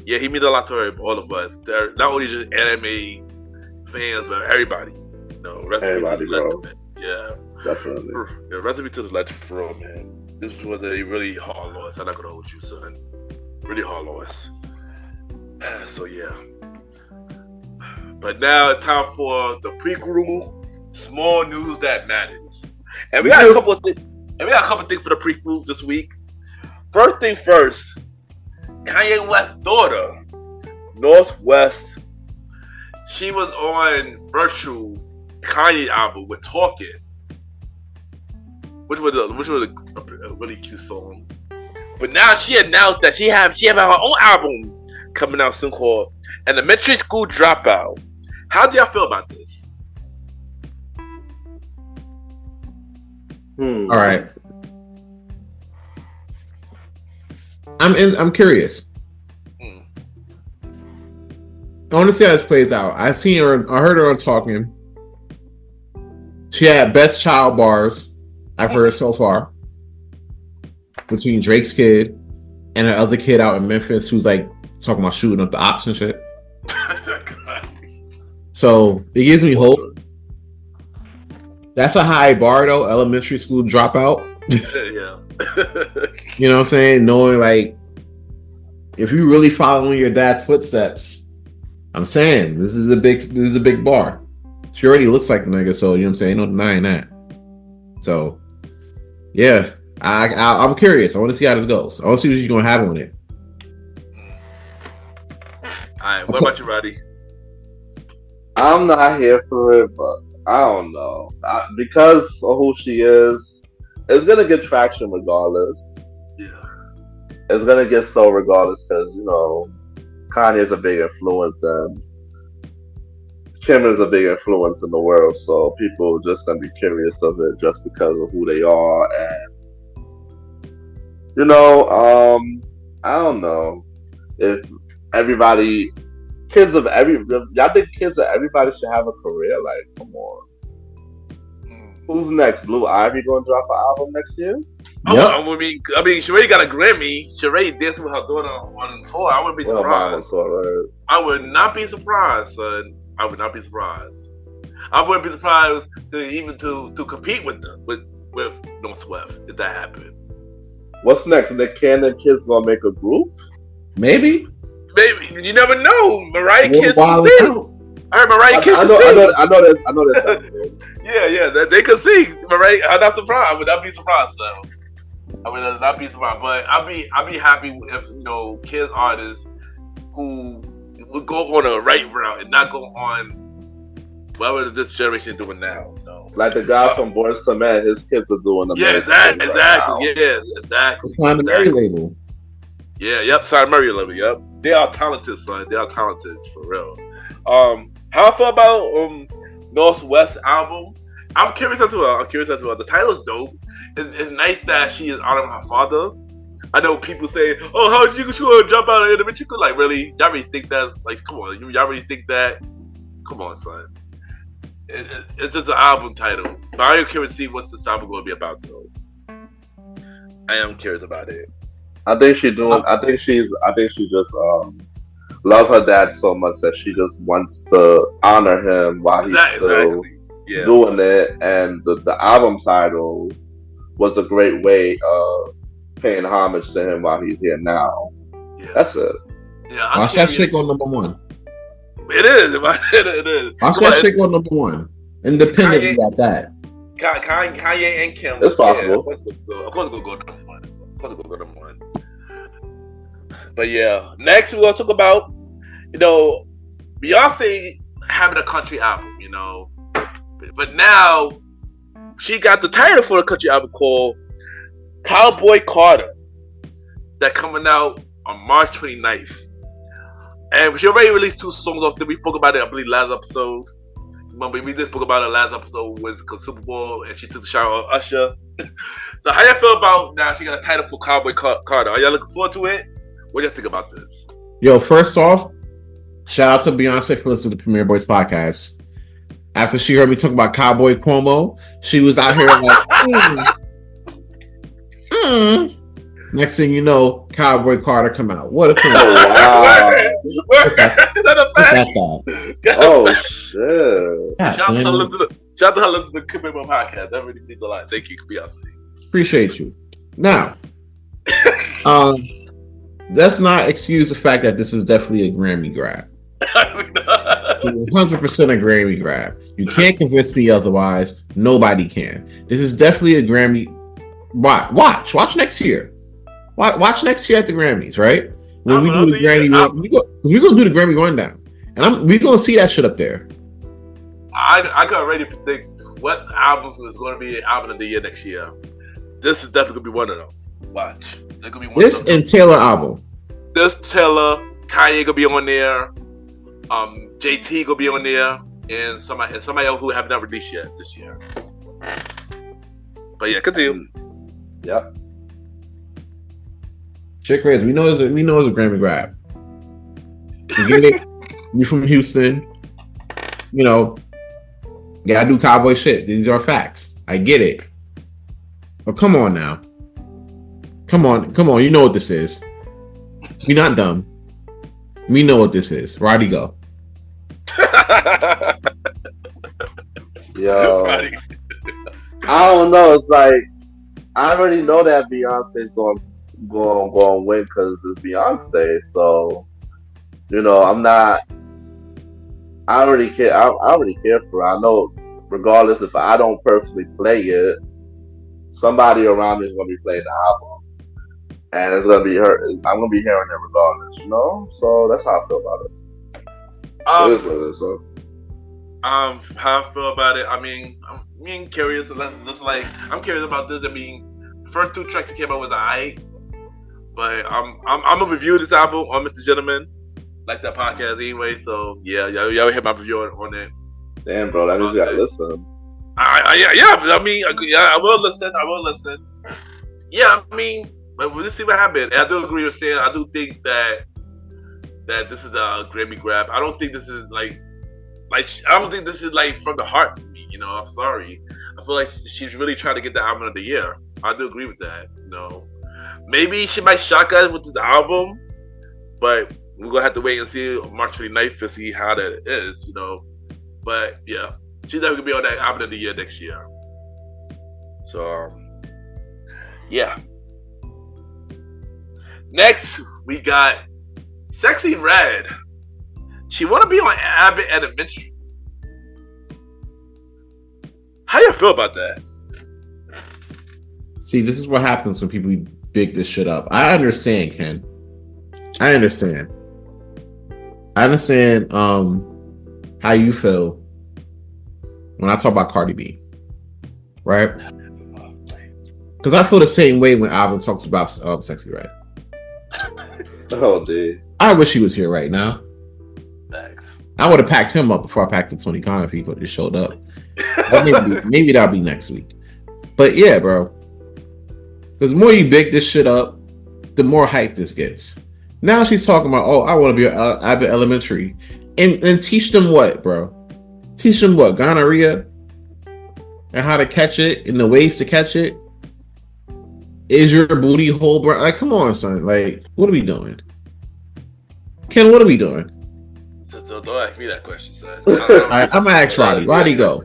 yeah, he means a lot to all of us. They're not only just anime fans, but everybody. Rest in peace to the legend, man. Yeah, definitely. Yeah, rest in peace to the legend for real, man. This was a really hard loss. I'm not gonna hold you, son. Really hard loss. So yeah. But now it's time for the prequel. Small news that matters. And we got a couple of things. And we got a couple of things for the prequels this week. First thing first, Kanye West's daughter, Northwest, she was on virtual Kanye album with Talking. which was a really cute song. But now she announced that she have her own album coming out soon called Elementary School Dropout. How do y'all feel about this? All right. I'm curious. I want to see how this plays out. I heard her on Talking. She had best child bars I've heard so far between Drake's kid and her other kid out in Memphis who's like talking about shooting up the ops and shit. So it gives me hope. That's a high bar though, elementary school dropout. Yeah. You know what I'm saying? Knowing like if you really following your dad's footsteps, I'm saying this is a big bar. She already looks like the nigga, so you know what I'm saying? Ain't no denying that. So yeah, I'm curious. I want to see how this goes. I want to see what you're gonna have on it. Alright, what about you, Roddy? I'm not here for it, but I don't know. Because of who she is, it's gonna get traction regardless. Yeah. It's gonna get so regardless because, you know, Kanye's a big influence and Kim is a big influence in the world, so people are just gonna be curious of it just because of who they are. And you know, I don't know if everybody, y'all think kids of everybody should have a career? Like, come on. Who's next? Blue Ivy gonna drop an album next year? Yep. I mean, she already got a Grammy. She already danced with her daughter on tour. I wouldn't be surprised. I would not be surprised, son. I would not be surprised. I wouldn't be surprised to compete with them with North Swift if that happened. What's next? Nick Cannon kids gonna make a group? Maybe. You never know. Mariah kids can sing. I heard Mariah kids can sing. I know that. Yeah, they can sing. Mariah, I'm not surprised. I would not be surprised though. I would not be surprised, but I'd be happy if, you know, kids artists who would go on a right route and not go on whatever this generation is doing now. No. Like the guy from Boyz II Men, his kids are doing exactly. Yeah, exactly. Sign the Mary label. Yeah, yep. Sign Mary label. Yep. They are talented, son. They are talented for real. How I feel about Northwest album? I'm curious as well. The title's dope. It's nice that she is honoring her father. I know people say, "Oh, how did you jump out of elementary school?" Like, really? Y'all really think that? Like, come on, y'all really think that? Come on, son. It's just an album title. But I am curious to see what this album going to be about, though. I am curious about it. I think she just love her dad so much that she just wants to honor him while he's still doing it. And the album title was a great way of paying homage to him while he's here now. Yeah. That's it. Yeah, watch that shit go number one. It is. It is. Watch that shit go number one. Independently about that. Kanye and Kim. It's possible. Yeah, of course, it's gonna go number one. But yeah, next we're gonna talk about, you know, Beyonce having a country album, you know, but now she got the title for the country album called Cowboy Carter, that coming out on March 29th. And she already released 2 songs off that we spoke about it, I believe, last episode. Remember, we did spoke about it last episode with Super Bowl, and she took the shower of Usher. So how y'all feel about now she got a title for Cowboy Carter? Are y'all looking forward to it? What do you think about this? Yo, first off, shout out to Beyonce for listening to Premier Boys podcast. After she heard me talk about Cowboy Cuomo, she was out here like, Next thing you know, Cowboy Carter come out. What a cool! Wow. Is that a fact? Oh shit! Yeah, shout out to her listening to the Premier Boys podcast. That really means a lot. Thank you, Beyonce. Appreciate you. Now, let's not excuse the fact that this is definitely a Grammy grab. It's 100% a Grammy grab. You can't convince me otherwise. Nobody can. This is definitely a Grammy. Watch next year. Watch next year at the Grammys, right? When we do the Grammy, we're gonna do the Grammy rundown, and we're gonna see that shit up there. I can already predict what albums is going to be album of the year next year. This is definitely gonna be one of them. Watch. They're gonna be one This of them. and Taylor album. This Taylor, Kanye gonna be on there. JT gonna be on there, and somebody else who have not released yet this year. But yeah, continue. Yep. Chick Rays, we know it's a Grammy grab. You get it? You from Houston, you know, you gotta do cowboy shit. These are facts. I get it. But come on now. Come on. You know what this is. We're not dumb. We know what this is. Roddy, go. Yo, Roddy. I don't know. It's like I already know that Beyonce's going to win because it's Beyonce. So you know, I already care. I already care for her. I know, regardless if I don't personally play it, somebody around me is going to be playing the album, and it's going to be her. I'm going to be hearing it regardless. You know, so that's how I feel about it. It is what it is. So. How I feel about it. I mean, I'm curious. I'm curious about this. I mean, the first 2 tracks that came out was alright, but I'm gonna review this album on Mr. Gentleman, like that podcast anyway. So yeah, y'all hear my review on it. Damn, bro, that means you gotta listen. I will listen. Yeah, I mean, but we'll just see what happens. And I do agree with saying. I do think that this is a Grammy grab. I don't think this is like I don't think this is like from the heart for me. You know, I'm sorry. I feel like she's really trying to get the album of the year. I do agree with that. You know, maybe she might shock us with this album, but we're gonna have to wait and see March 29th to see how that is. You know, but yeah, she's definitely gonna be on that album of the year next year. So yeah. Next we got Sexy Red. She want to be on Abbott Elementary. How you feel about that? See, this is what happens when people big this shit up. I understand, Ken. I understand how you feel when I talk about Cardi B, right? Because I feel the same way when Alvin talks about Sexy Red. Oh, dude. I wish he was here right now. Thanks. I would have packed him up before I packed up Tony Khan if he could have showed up. Maybe that'll be next week. But yeah, bro. Because the more you big this shit up, the more hype this gets. Now she's talking about, I want to be at Abbott Elementary. And teach them what, bro? Teach them what? Gonorrhea? And how to catch it? And the ways to catch it? Is your booty hole, bro? Like, come on, son. Like, what are we doing? Ken, what are we doing? So don't ask me that question, son. Alright, I'm gonna ask Roddy. Roddy, go.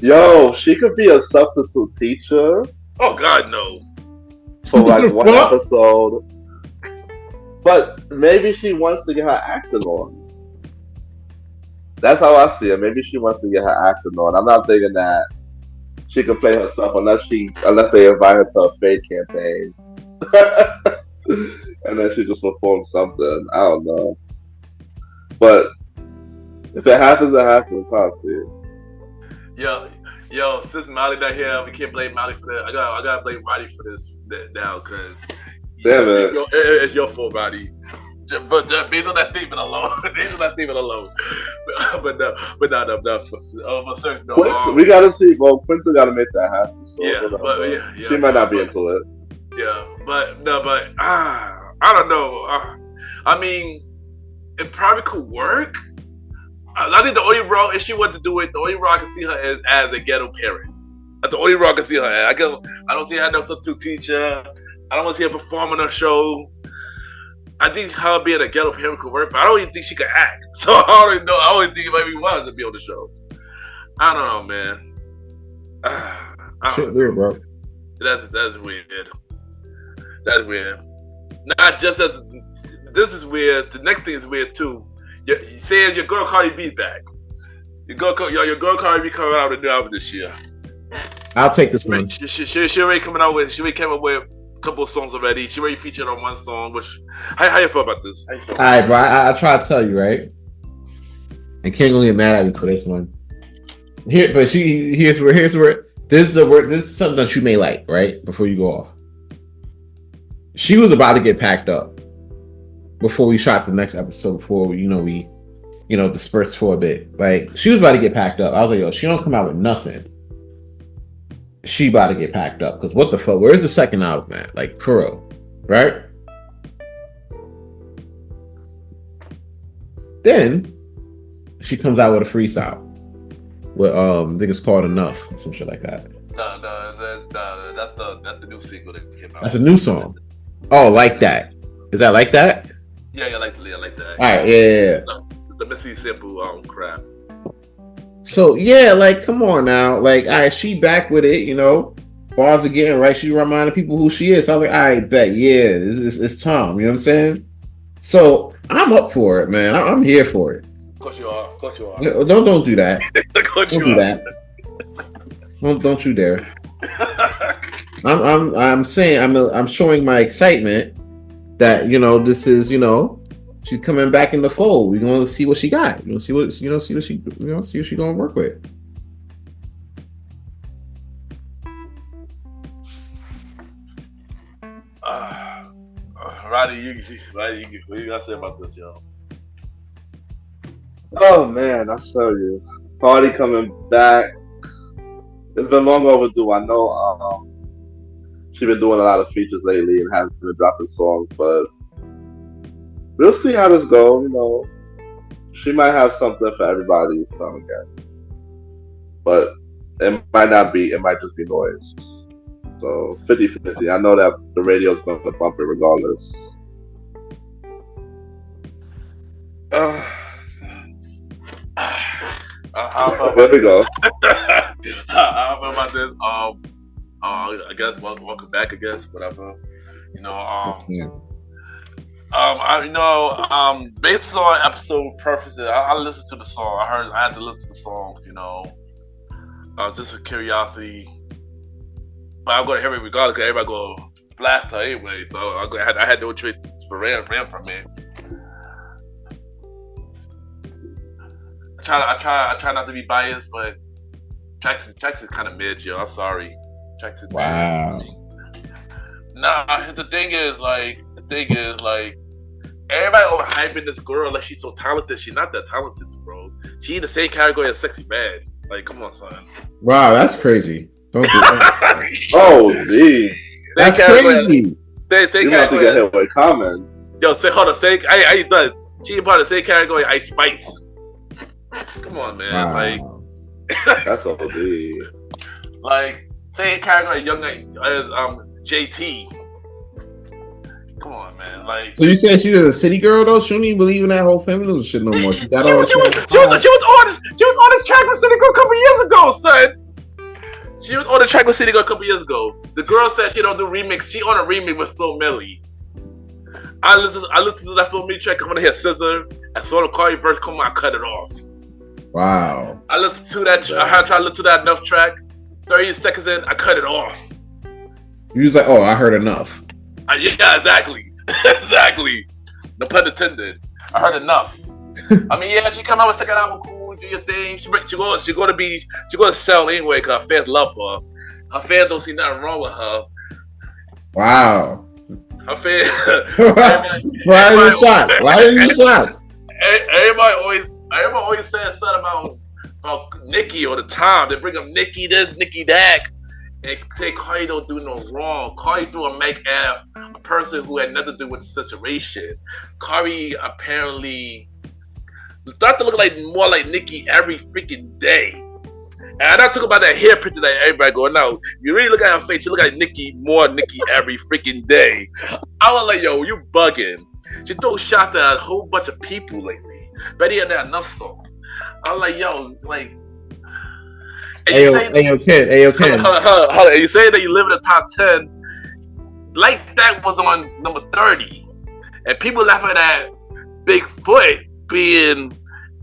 Yo, she could be a substitute teacher. Oh God, no. For like one episode. But maybe she wants to get her acting on. That's how I see it. Maybe she wants to get her acting on. I'm not thinking that she could play herself unless they invite her to a fade campaign. And then she just performs something. I don't know. But if it happens, it happens. How I see it. Yo, since Molly not here, we can't blame Molly for that. I gotta blame Roddy for this now, cause damn it, it's your fault, Roddy. But based on that statement alone, but no. We gotta see. Well, Quincy gotta make that happen. So yeah, she might not be into it. Yeah, but I don't know. I mean, it probably could work. I think the only role, if she wanted to do it, the only role I can see her as a ghetto parent. That's the only role I can see her as. I don't see her as no substitute teacher. I don't want to see her perform on her show. I think her being a ghetto parent could work, but I don't even think she could act. So I don't know. I only think it might be wise to be on the show. I don't know, man. Shit weird, bro. That's weird. That's weird. Not just as this is weird. The next thing is weird too. You saying your girl Cardi B's back. Your girl Cardi B coming out with a new album this year. I'll take this one. She already coming out with. She already came up with a couple of songs already. She already featured on one song. Which how you feel about this? All right, bro. I try to tell you, right? And King gonna get mad at me for this one. Here's where This is something that you may like, right? Before you go off. She was about to get packed up before we shot the next episode, before we dispersed for a bit. Like, she was about to get packed up. I was like, yo, she don't come out with nothing. She about to get packed up. Because what the fuck? Where's the second album at? Like, for real. Right? Then she comes out with a freestyle. With I think it's called Enough or some shit like that. No, that's the new single that came out. That's a new song. Oh, like that. Is that like that? Yeah, I like that. All right, yeah. The Missy Simple crap. So yeah, like, come on now. Like, all right, she back with it, you know. Bars again, right? She reminding people who she is. So I was like, all right, bet, yeah, it's Tom. You know what I'm saying? So I'm up for it, man. I'm here for it. Of course you are. Don't do that. Don't do that. Don't you dare. I'm saying I'm showing my excitement that, you know, this is, you know, she's coming back in the fold. We're going to see what she got. See what she going to work with. Roddy, what you got to say about this, yo? Oh man, I tell you, Party coming back. It's been long overdue. I know she's been doing a lot of features lately and hasn't been dropping songs, but we'll see how this goes. You know, she might have something for everybody's song again, but it might not be. It might just be noise. So 50-50. I know that the radio's going to bump it regardless. There we go. I don't know about this. I guess welcome back. I guess whatever. You know. Based on episode preferences, I listened to the song. I had to listen to the songs. You know, just a curiosity. But I'm gonna hear it regardless, because everybody gonna blast her anyway. So I had no choice for ran from it. I try not to be biased, but Jackson's kind of mid, yo. I'm sorry, Jackson. Wow. Nah, the thing is, everybody overhyping this girl like she's so talented. She's not that talented, bro. She in the same category as Sexy Bad. Like, come on, son. Wow, that's crazy. Don't do that. Oh, gee. That's crazy. Say you have to get hit with comments. Yo, hold on. I ain't done. She part of the same category. Ice Spice. Come on, man. Wow. Like, that's OD. Like, same category young as JT. Come on, man. Like, so you saying she was a city girl though? She don't even believe in that whole feminism shit no more. She got all. She was on the track with City Girl a couple years ago, son. She was on the track with City Girl a couple years ago. The girl said she don't do remix. She on a remix with Flo Milli. I listened to that Flo Milli track. I'm gonna hear Scissor. And so the Cardi verse come on, I cut it off. Wow. I listened to that. I had to try to listen to that enough track. 30 seconds in, I cut it off. You was like, oh, I heard enough. Yeah, exactly. Exactly. No pun intended. I heard enough. I mean, yeah, she come out with second album, cool, do your thing. She gonna sell anyway because her fans love her. Her fans don't see nothing wrong with her. Wow. Her fans. Why are you shocked? Why are you shocked? Everybody always says something about Nicki all the time. They bring up Nicki this, Nicki that. And say Cardi don't do no wrong. Cardi threw a make at a person who had nothing to do with the situation. Cardi apparently started to look like more like Nicki every freaking day. And I'm not talking about that hair picture that everybody going out. You really look at her face, she look like Nicki every freaking day. I was like, yo, you bugging. She throw shots at a whole bunch of people lately. Betty had that enough song. I was like, yo, like. Ayo, Ken. Hold on. You say that you live in the top 10. Like that was on number 30. And people laughing at Bigfoot being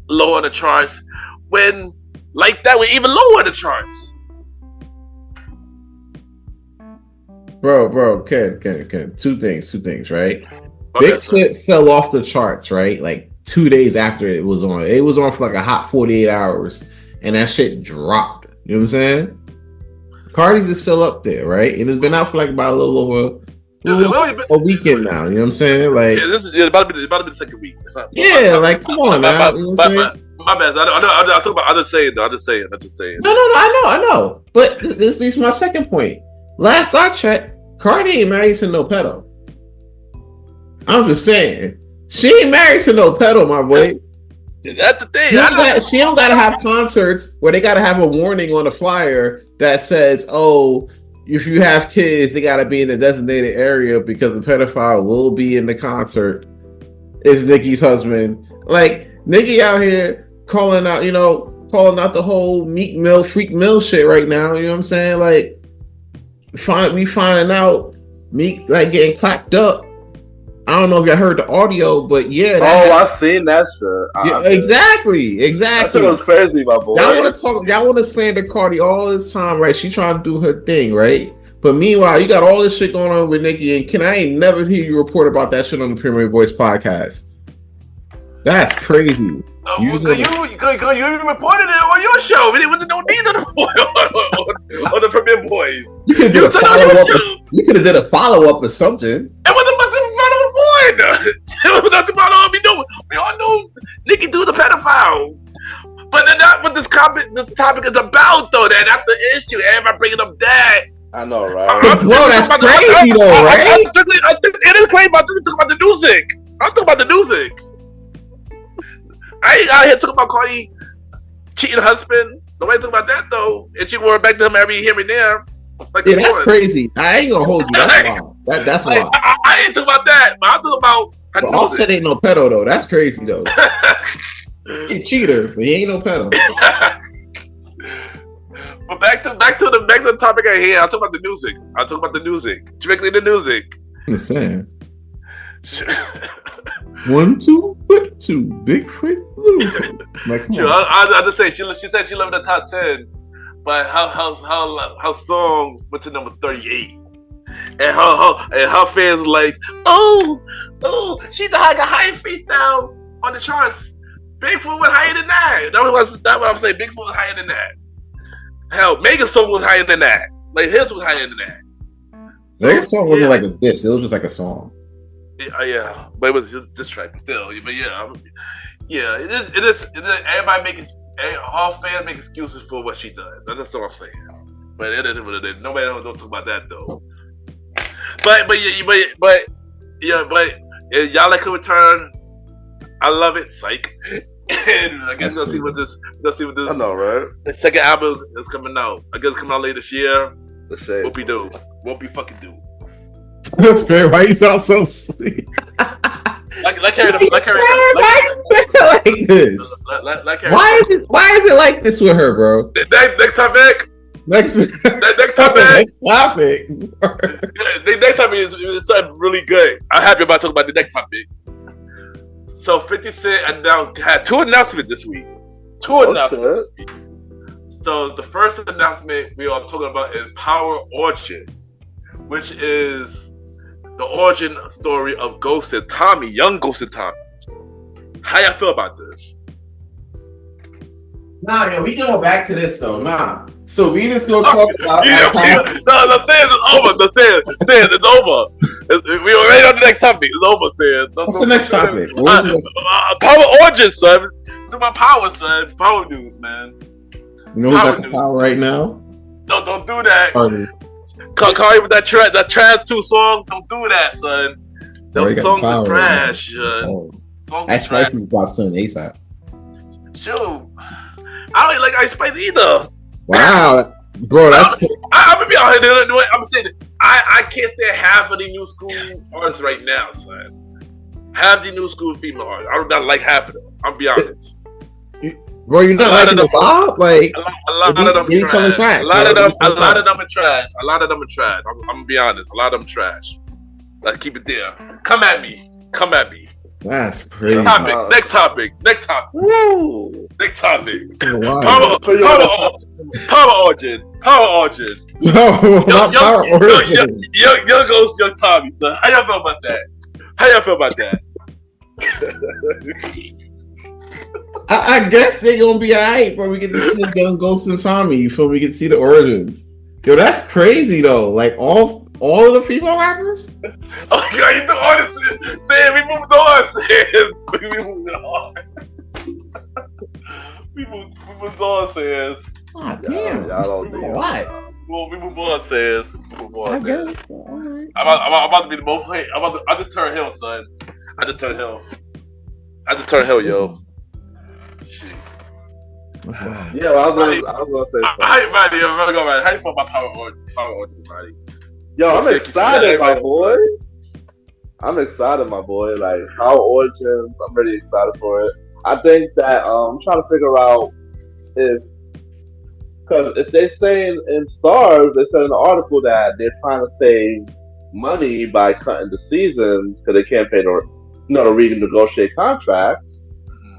low on the charts when Like that was even lower in the charts. Bro, Ken. Two things, right? Okay, Bigfoot fell off the charts, right? Like 2 days after it was on. It was on for like a hot 48 hours. And that shit dropped. You know what I'm saying? Cardi's is still up there, right? And it's been out for like about a little over a weekend now. You know what I'm saying? Like, yeah, this is about to be the second week. Yeah, like come on now. You know what I'm saying? My bad. I talk about. I'm just saying. No, I know. But this leads to my second point. Last I checked, Cardi ain't married to no pedo. I'm just saying, she ain't married to no pedo, my boy. That's the thing. She don't gotta have concerts where they gotta have a warning on the flyer that says, "Oh, if you have kids, they gotta be in the designated area because the pedophile will be in the concert." Is Nicki's husband. Like Nicki out here calling out the whole Meek Mill, Freak Mill shit right now. You know what I'm saying? Like, we finding out Meek like getting clapped up. I don't know if y'all heard the audio, but yeah. I seen that shit. Yeah, exactly. That shit was crazy, my boy. Y'all want to slander Cardi all this time, right? She trying to do her thing, right? But meanwhile, you got all this shit going on with Nicki, and I ain't never hear you report about that shit on the Premier Voice podcast. That's crazy. You reported it on your show. There wasn't no need to report on the Premier Boys. You could have did a follow up. You could have did a follow up or something. It wasn't much of a follow-up point. It was nothing about all we all know Nicki do the pedophile. But that's not what this topic is about, though. That's the issue. Everybody bringing up that. I know, right? Bro, that's crazy, though, right? I think it is crazy. I'm talking about the music. I'm talking about the music. I ain't out here talking about Cardi cheating her husband. Nobody talking about that, though. And she wore back to him here and there. Like, yeah, that's crazy. I ain't gonna hold you. That's wild. That's wild. I ain't talking about that, but I'm talking about. But Offset ain't no pedo, though. That's crazy, though. He a cheater, but he ain't no pedo. But back to the topic right here. I'm talking about the music. Strictly the music. I'm saying. 1, 2, 2, big foot, little foot. Like, I just say she said she lived in the top 10, but her song went to number 38, and her fans were like, oh, she's got high freestyle on the charts. Bigfoot was higher than that. That's what I'm saying. Bigfoot was higher than that. Hell, Megan's song was higher than that. Like his was higher than that. Megan's song wasn't like a diss. It was just like a song. Yeah, but it was just this track still. But yeah, it is. Everybody making all fans make excuses for what she does. That's what I'm saying. But it is what it is. Nobody don't talk about that though. But y'all like a return. I love it, psych. And I guess we'll see what this. I know, right? The second album is coming out. I guess it's coming out later this year. Won't be fucking do. That's great. Why you sound so sweet? Like Harry. Like this. Why is it like this with her, bro? Next topic. Next topic. The next topic is really good. I'm happy about talking about the next topic. So 50 Cent had two announcements this week. Announcements this week. So the first announcement we are talking about is Power Origin, which is the origin story of Ghosted Tommy, young Ghosted Tommy. How y'all feel about this? Nah, yo, we can go back to this though. Nah. So we just gonna talk about the sand is over. The sand is over. We already on the next topic. It's over, sand. What's the next topic? Power Origin, son. It's about power, son. Power news, man. You know who's got the power right now? No, don't do that. Cardi. Cardi with that Trash 2 song. Don't do that, son. Those songs are trash, son. Ice Spice will drop soon, ASAP. Shoot. I don't even like Ice Spice either. Wow. Bro, that's I'm gonna be out here. I'm saying I can't say half of the new school artists right now, son. Half the new school female artists. I do not like half of them. I'm be honest. Bro, you're not liking the vibe? Like a lot of them are trash. A lot of them are trash. I'm gonna be honest. A lot of them trash. Let's keep it there. Come at me. That's crazy. Next topic. Woo. Next topic. Wow. Power Origin. Power Origin. Young Ghost, Young Tommy. So how y'all feel about that? I guess they're gonna be alright, bro. We get to see Young Ghost and Tommy. You feel me? We get to see the origins. Yo, that's crazy though. Like all of the female rappers. Oh my god, you took all this. Sam, we moved on, Sam. We moved on. we moved on, Sam. Ah, damn. Y'all don't That's do a lot. Well, we move on, Sam. We move on, I Sam. guess. All right. I'm about to be the most. Hey, I just turned Hill, son. I just turned Hill, yo. Shit. Yeah, well, I was gonna say something. How you, Roddy? I'm gonna go, Roddy. How you feel about Power Origin, Roddy? Yo, I'm excited, my boy. I'm excited, my boy. Like Power Origins, I'm really excited for it. I think that I'm trying to figure out because if they say in Stars, they said in the article that they're trying to save money by cutting the seasons because they can't pay the renegotiate contracts.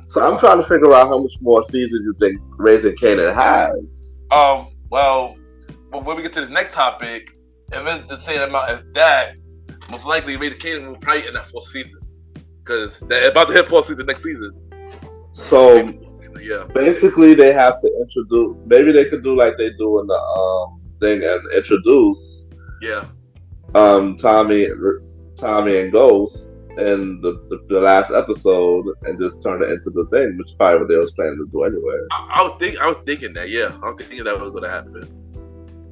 So I'm trying to figure out how much more seasons you think Raising Kanan has. Well, when we get to this next topic, if it's the same amount as that, most likely Raising Kanan will probably end that 4th season because they're about to hit 4th season next season. So yeah, basically they have to introduce. Maybe they could do like they do in the thing and introduce. Yeah. Tommy and Ghost in the last episode and just turn it into the thing, which is probably what they was planning to do anyway. I was thinking that. Yeah, I was thinking that was going to happen.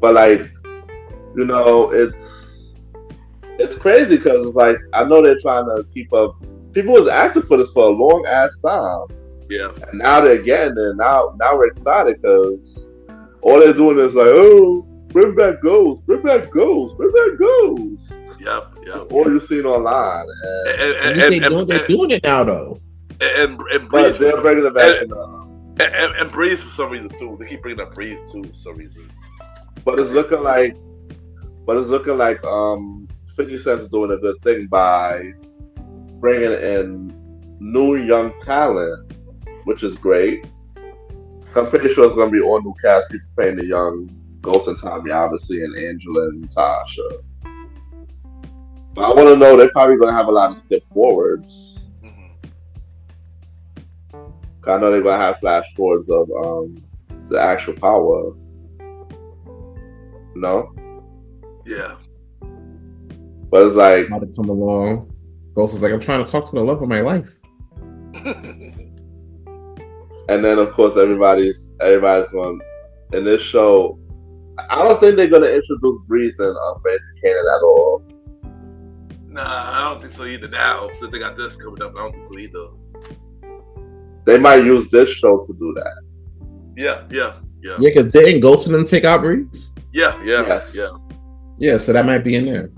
But like, you know, it's crazy because it's like I know they're trying to keep up. People was asking for this for a long ass time. Yeah. And now they're getting it. Now we're excited because all they're doing is like, oh, bring back Ghost, bring back Ghost, bring back Ghost. Yep. All you've seen online. They're doing it now though. And But Breeze, they're bringing it back. and Breeze for some reason too. They keep bringing up Breeze too for some reason. But it's looking like 50 Cent's doing a good thing by bringing in new young talent, which is great. I'm pretty sure it's going to be all new cast, people playing the young Ghost and Tommy, obviously, and Angela and Tasha. But I want to know, they're probably going to have a lot of step forwards. Mm-hmm. I know they're going to have flash forwards of the actual power. No? Yeah. But it's like, How to come along. Ghost is like, I'm trying to talk to the love of my life. and then of course everybody's going in this show. I don't think they're going to introduce Breeze and Raising Kanan at all. Nah, I don't think so either. Now since they got this coming up, I don't think so either. They might use this show to do that. Yeah. Yeah, because didn't Ghost and them take out Breeze? Yeah. Yes. Yeah, so that might be in there.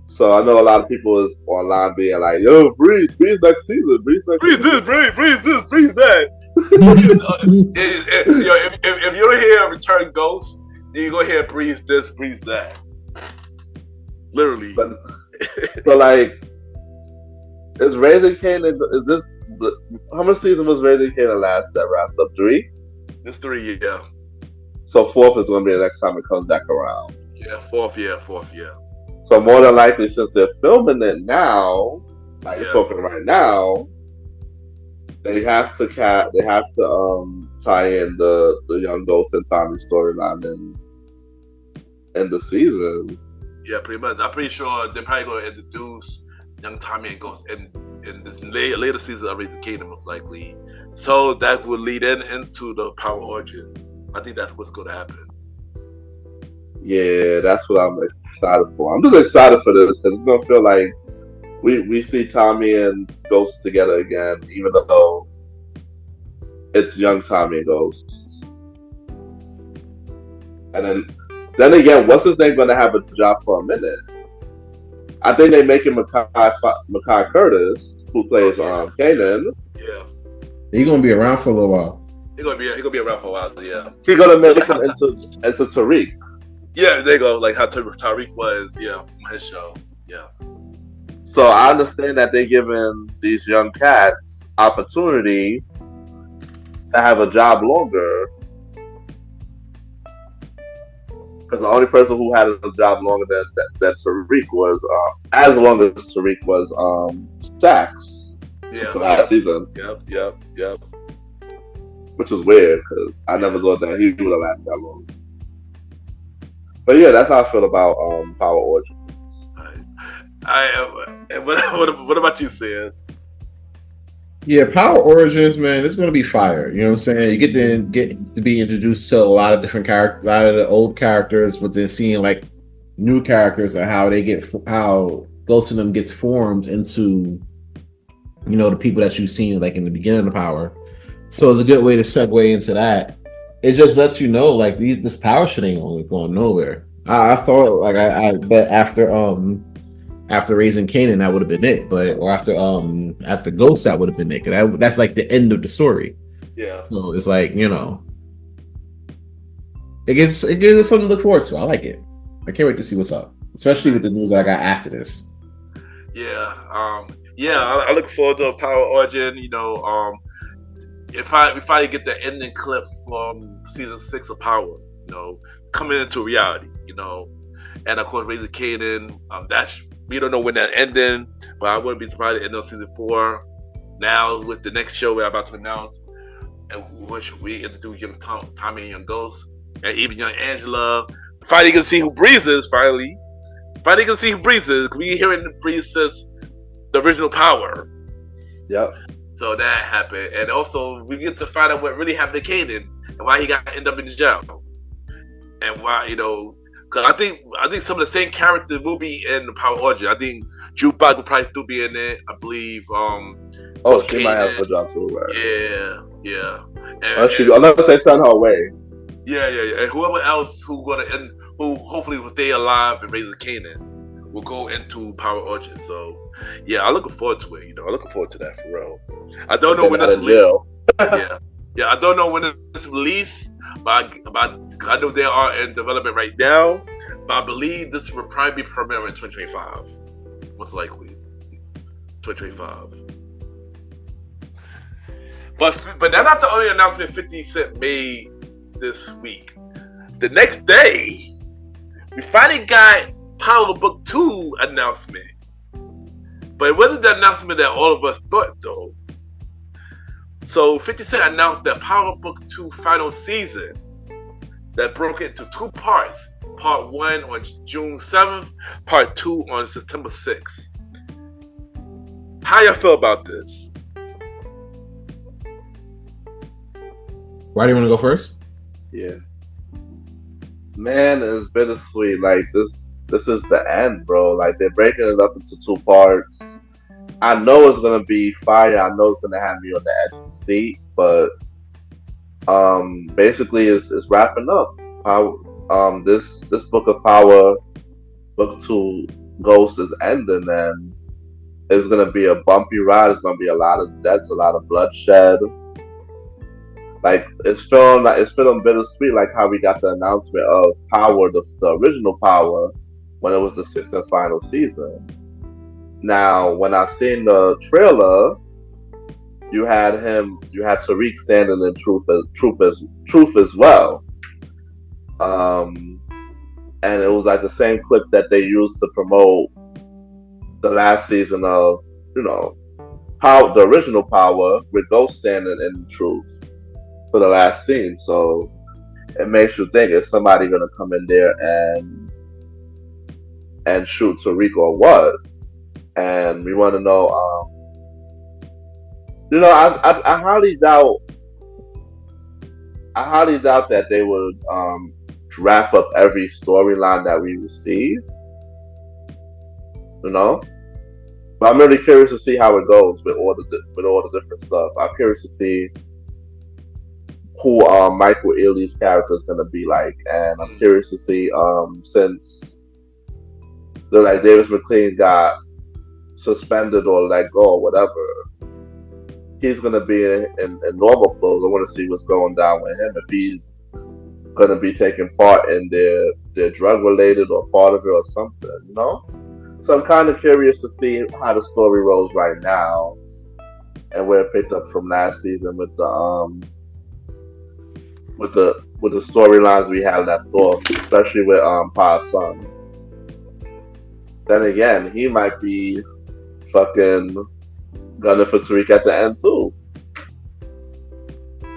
So I know a lot of people is online being like, "Yo, Breeze next season, Breeze next Breeze season." this, Breeze that. If you don't hear a Return Ghost, then you go hear Breeze this, Breeze that. Literally. So like, is Raising Kanan? Is this how much season was Raising Kanan last that wrapped up? 3? This 3, yeah. So 4th is going to be the next time it comes back around. Yeah, 4th, yeah. So more than likely, since they're filming it now, like you're talking right now, they have to tie in the young Ghost and Tommy storyline in the season. Yeah, pretty much. I'm pretty sure they're probably going to introduce young Tommy and Ghost in this later season of Raising Kanan, most likely. So that will lead into the Power Origin. I think that's what's going to happen. Yeah, that's what I'm excited for. I'm just excited for this because it's gonna feel like we see Tommy and Ghost together again, even though it's young Tommy and Ghost. And then again, what's his name gonna have a job for a minute? I think they make him Makai Curtis, who plays Kanan. Yeah, He's gonna be around for a little while. He's gonna be around for a while. Yeah, He's gonna make him into Tariq. Yeah, there you go. Like how Tariq was, on his show. Yeah. So I understand that they're giving these young cats opportunity to have a job longer. Because the only person who had a job longer than Tariq was, as long as Tariq was, Sax. Yeah. Last season. Yep. Which is weird because I never thought that he would have lasted that long. But yeah, that's how I feel about Power Origins. What about you, Sam? Yeah, Power Origins, man, it's gonna be fire. You know what I'm saying? You get to be introduced to a lot of different characters, a lot of the old characters, but then seeing like new characters and how Ghost of them gets formed into, you know, the people that you've seen like in the beginning of Power. So it's a good way to segue into that. It just lets you know like this power shit ain't only going nowhere. I thought like I bet after Raising Kanan that would have been it, but or after Ghost that would have been it. That's like the end of the story. Yeah. So it's like, you know, it gives us something to look forward to. I like it. I can't wait to see what's up, especially with the news that I got after this. Yeah. I look forward to a Power Origin. You know, if we finally get the ending clip from season 6 of Power, you know, coming into reality, you know, and of course Raising Kanan. We don't know when that ending, but I wouldn't be surprised to end on season 4. Now with the next show we're about to announce, and which we introduce young Tommy and young Ghost, and even young Angela. Finally, can see who Breeze is. Finally, can see who Breeze is. We hearing Breeze says the original Power. Yep. So that happened, and also we get to find out what really happened to Kanan and why he got end up in jail, and why, you know. Cause I think some of the same characters will be in the Power Origin. I think Jukebox will probably still be in it. I believe. She might have a job too, right? Yeah. Unless they send her away. Yeah. And whoever else who hopefully will stay alive and raise a Kanan will go into Power Origin. So yeah, I'm looking forward to it. You know, I'm looking forward to that for real. I don't know when it's released. Yeah. I don't know when it's released. But I know they are in development right now, but I believe this will probably be premiering in 2025, most likely 2025. But that's not the only announcement 50 Cent made this week. The next day, we finally got Power Book 2 announcement, but it wasn't the announcement that all of us thought though. So 50 Cent announced that Power Book 2 final season that broke into 2 parts. Part 1 on June 7th, Part 2 on September 6th. How y'all feel about this? Why do you want to go first? Yeah. Man, it's bittersweet. Like this is the end, bro. Like they're breaking it up into 2 parts. I know it's gonna be fire. I know it's gonna have me on the edge of the seat, but basically it's wrapping up. This book of Power, book 2, Ghost is ending, and it's gonna be a bumpy ride. It's gonna be a lot of deaths, a lot of bloodshed. Like it's feeling bittersweet, like how we got the announcement of Power, the original Power, when it was the 6th and final season. Now, when I seen the trailer, you had Tariq standing in truth as well. And it was like the same clip that they used to promote the last season of, you know, Power, the original Power, with Ghost standing in truth for the last scene. So it makes you think, is somebody gonna come in there and shoot Tariq or what? And we want to know, you know, I highly doubt that they would wrap up every storyline that we receive, you know. But I'm really curious to see how it goes with all the different stuff. I'm curious to see who Michael Ealy's character is gonna be like, and I'm curious to see since they're like Davis McLean got suspended or let go or whatever, he's gonna be in normal clothes. I want to see what's going down with him, if he's gonna be taking part in their drug related or part of it or something, you know. So I'm kind of curious to see how the story rolls right now and where it picked up from last season with the storylines we had in that store, especially with Pa's son. Then again, he might be fucking gunning for Tariq at the end too.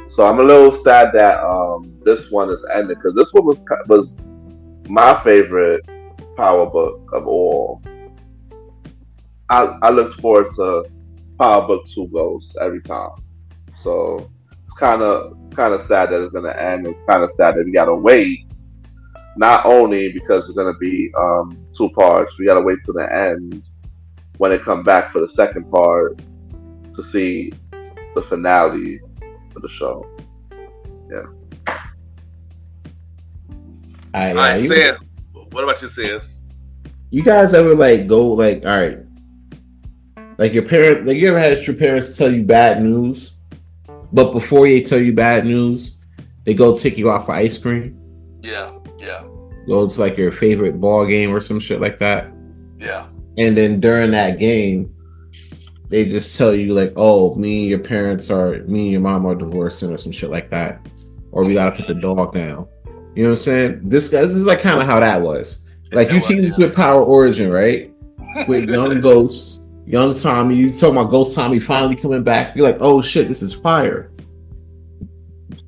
So I'm a little sad that this one is ended, because this one was my favorite power book of all. I look forward to Power Book 2 Ghosts every time. So it's kind of sad that it's gonna end. It's kind of sad that we gotta wait. Not only because it's gonna be 2 parts, we gotta wait till the end when it come back for the second part to see the finale of the show. Yeah. All right, Sam. What about you, Sam? You guys ever like go like, all right, like your parent, like you ever had your parents tell you bad news, but before they tell you bad news, they go take you out for ice cream? Yeah. Go to like your favorite ball game or some shit like that. Yeah. And then during that game, they just tell you like, oh, me and your mom are divorcing or some shit like that. Or we gotta put the dog down. You know what I'm saying? This is like kind of how that was. Like you see this with Power Origin, right? With young Ghost, young Tommy. You talking about Ghost Tommy finally coming back. You're like, oh shit, this is fire.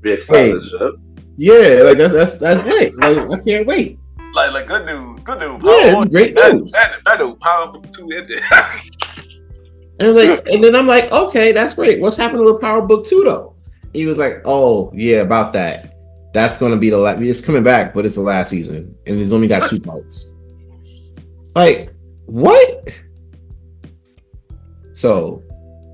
Be excited, hey, yeah, like that's it. Like I can't wait. Like good news. Yeah, great news. That new Power Book 2 ended. And then I'm like, okay, that's great. What's happening with Power Book 2 though? He was like, oh yeah, about that. That's gonna be the last. It's coming back, but it's the last season, and it's only got 2 parts. Like what? So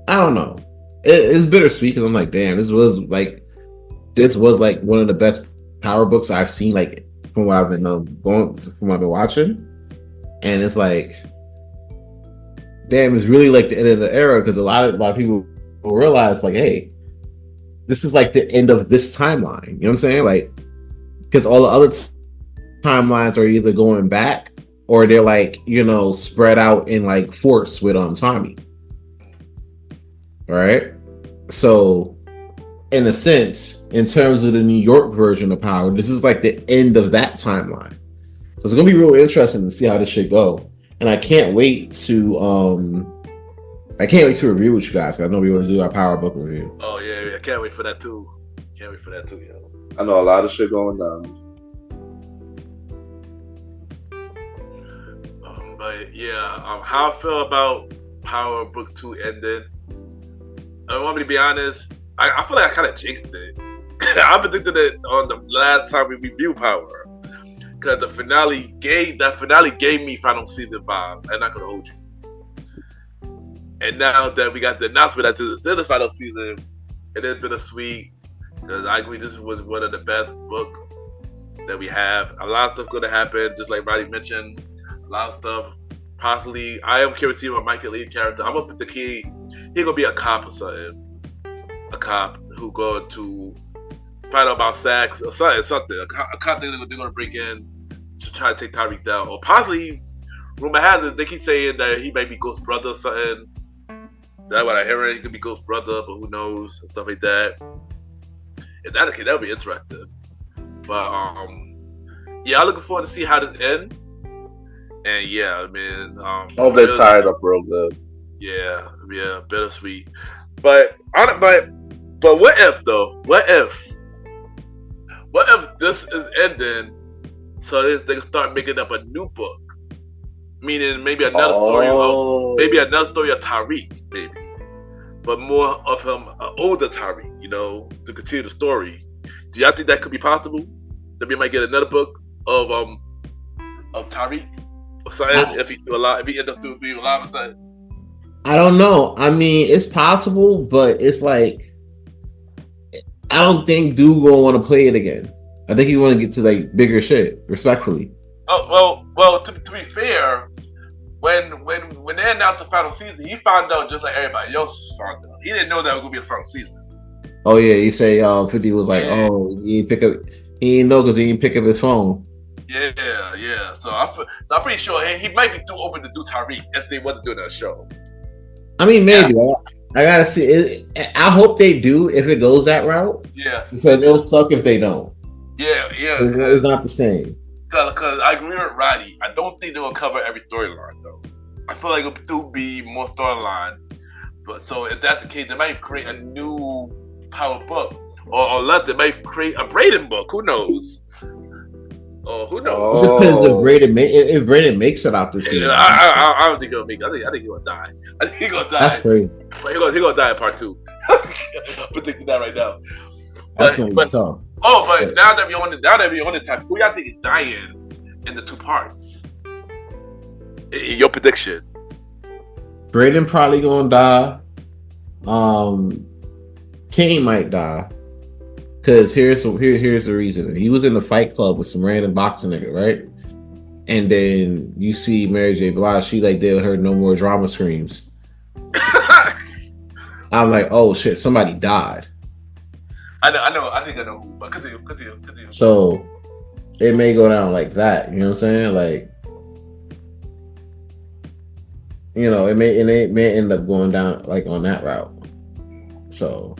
I don't know. It's bittersweet because I'm like, damn, this was like one of the best Power books I've seen, like from what I've been watching, and it's like, damn, it's really like the end of the era because a lot of people will realize like, hey, this is like the end of this timeline. You know what I'm saying? Like, because all the other timelines are either going back or they're like, you know, spread out in like force with Tommy. All right. So, in a sense, in terms of the New York version of Power, this is like the end of that timeline. So it's gonna be real interesting to see how this shit go. And I can't wait to review with you guys. I know we want to do our Power Book review. Oh yeah, I can't wait for that too. Yo. I know a lot of shit going down. But yeah, how I feel about Power Book 2 ending. I want me to be honest. I feel like I kind of jinxed it. I predicted it on the last time we reviewed Power, because the finale gave me final season vibes. I'm not gonna hold you. And now that we got the announcement that this is the final season, it has been a sweet, because I agree this was one of the best books that we have. A lot of stuff going to happen, just like Roddy mentioned. A lot of stuff. Possibly, I am curious to see what Michael Lee character. I'm going to put the key. He's going to be a cop or something. A cop who going to find out about sex or something. A cop thing they're going to bring in to try to take Tyreek down. Or possibly, rumor has it, they keep saying that he might be Ghost's brother or something. That's what I hear. He could be Ghost's brother, but who knows? And stuff like that. If that's the case, that would be interesting. But yeah, I'm looking forward to see how this ends. And yeah, I mean, hope they tied up real good. Yeah, bittersweet. But what if though? What if this is ending so they can start making up a new book? Meaning maybe another story of Tyreek, maybe. But more of him, an older Tyreek, you know, to continue the story. Do y'all think that could be possible? That we might get another book of Tyreek or something if he's still alive, if he ends up being alive or something? I don't know. I mean, it's possible, but it's like I don't think Dude gonna want to play it again. I think he want to get to like bigger shit, respectfully. Oh well. To be fair, when they announced the final season, he found out just like everybody else found out. He didn't know that was gonna be the final season. Oh yeah, you say 50 was like, oh, he didn't know because he didn't pick up his phone. Yeah. So I'm pretty sure he might be too open to do Tyreek if they wasn't doing that show. I mean, maybe. Yeah. I gotta see it. I hope they do if it goes that route. Yeah. Because it'll suck if they don't. Yeah. It's not the same. Because I agree with Roddy. I don't think they will cover every storyline though. I feel like it'll do be more storyline. But so if that's the case, they might create a new Power book, or let they might create a Braden book. Who knows? Oh, who knows? It depends if Braden makes it out this season. I don't think he'll make it. I think he's gonna die. I think he's gonna die. That's crazy. But he's gonna die in part 2. Predicting that right now. That's gonna be tough. Oh, but now that we're on the time, who y'all think is dying in the 2 parts? In your prediction? Braden probably gonna die. Kane might die. Cause here's the reason. He was in the Fight Club with some random boxing nigga, right? And then you see Mary J. Blige, she like did her no more drama screams. I'm like, oh shit, somebody died. I know. I think I know who. But continue. So it may go down like that. You know what I'm saying? Like, you know, it may end up going down like on that route. So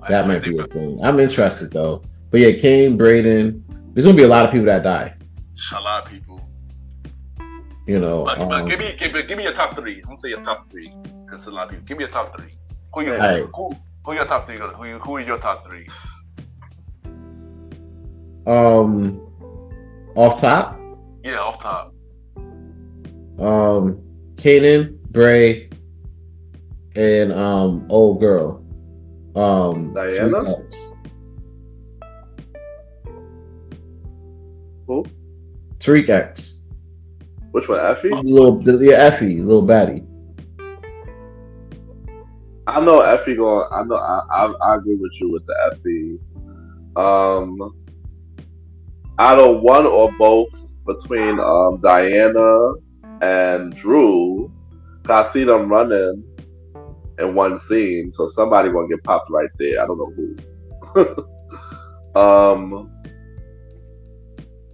that might be a thing. I'm interested though. But yeah, Kane, Braden, there's gonna be a lot of people that die. A lot of people. You know. But give me your top 3. I'm gonna say your top 3 because a lot of people. Give me your top 3. Who your top 3? Who is your top 3? Off top. Yeah, off top. Kanan, Bray, and old girl. Diana? Who? Tariq X. Which one, Effie? Effie, little baddie. I know Effie going. I agree with you with the Effie. Either one or both between Diana and Drew. I see them running in one scene, so somebody gonna get popped right there. I don't know who.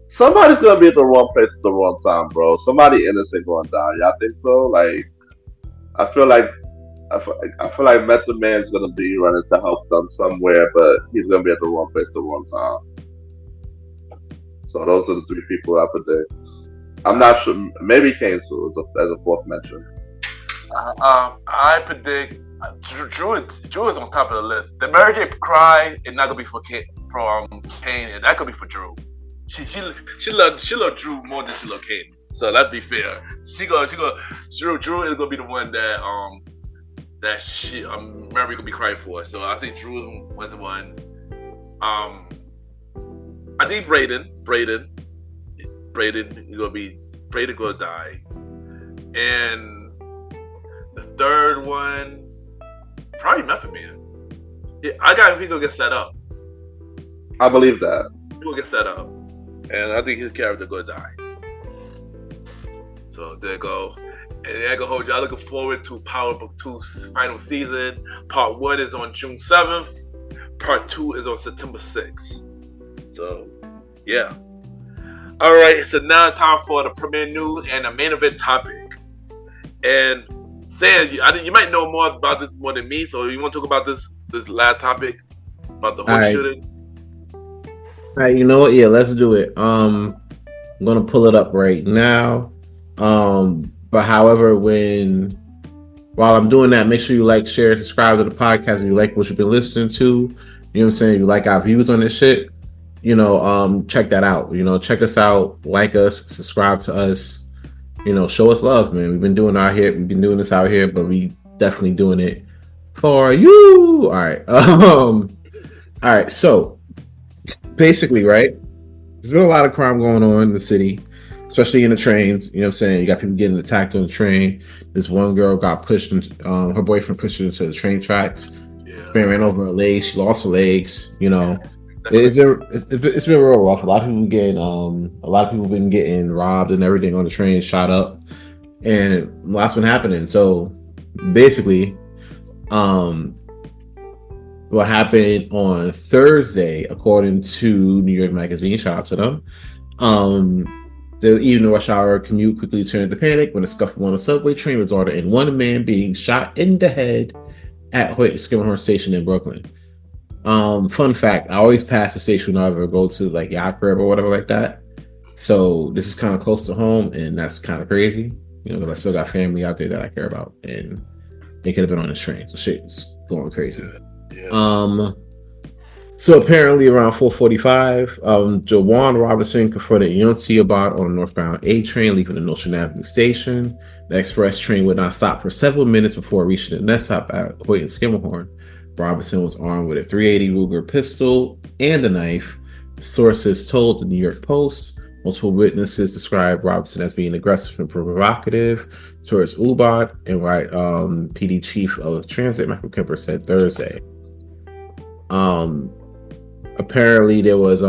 Somebody's gonna be at the wrong place at the wrong time, bro. Somebody innocent gonna die. Y'all think so? Like, I feel like Method Man's gonna be running to help them somewhere, but he's gonna be at the wrong place at the wrong time. So those are the 3 people I predict. I'm not sure. Maybe Kane too as a 4th mention. I predict Drew is on top of the list. The Mary J. cry is not gonna be for Kane. That could be for Drew. She loved Drew more than she loved Kane. So let's be fair. Drew is gonna be the one that Mary gonna be crying for. So I think Drew was the one. I think Braden gonna die, and the 3rd one probably Method Man. Yeah, I got he gonna get set up. I believe that He will get set up, and I think his character gonna die. So there you go. And I can hold y'all looking forward to Power Book 2's final season. Part 1 is on June 7th. Part 2 is on September 6th. So, yeah. All right, so now it's time for the premiere news and the main event topic. And Sam, you might know more about this more than me, so you want to talk about this last topic about the Hoyt shooting? All right, you know what? Yeah, let's do it. I'm gonna pull it up right now. But however, while I'm doing that, make sure you like, share, subscribe to the podcast if you like what you've been listening to. You know what I'm saying? If you like our views on this shit, you know, check that out. You know, check us out, like us, subscribe to us. You know, show us love, man. We've been doing this out here, but we definitely doing it for you. All right. All right. So basically, right, there's been a lot of crime going on in the city, especially in the trains. You know what I'm saying? You got people getting attacked on the train. This one girl got pushed into, her boyfriend pushed her into the train tracks. Yeah. Man ran over her legs. She lost her legs. You know, it's been real rough. A lot of people been getting robbed and everything on the train, shot up, and lots been happening. So basically, what happened on Thursday, according to New York Magazine, shout out to them. The evening rush hour commute quickly turned to panic when a scuffle on a subway train resulted in one man being shot in the head at Hoyt Skimmerhorn Station in Brooklyn. Fun fact, I always pass the station when I ever go to like Akira or whatever like that. So this is kind of close to home, and that's kind of crazy, you know, because I still got family out there that I care about, and they could have been on this train. So shit's going crazy. Yeah. So apparently around 4:45, Jawan Robinson confronted Yunti Abad on a northbound A train leaving the Notion Avenue station. The express train would not stop for several minutes before reaching the next stop at Hoyt and Skimmerhorn. Robinson was armed with a .380 Ruger pistol and a knife. Sources told the New York Post. Multiple witnesses described Robinson as being aggressive and provocative towards Ubad, and PD Chief of Transit Michael Kemper said Thursday. Apparently there was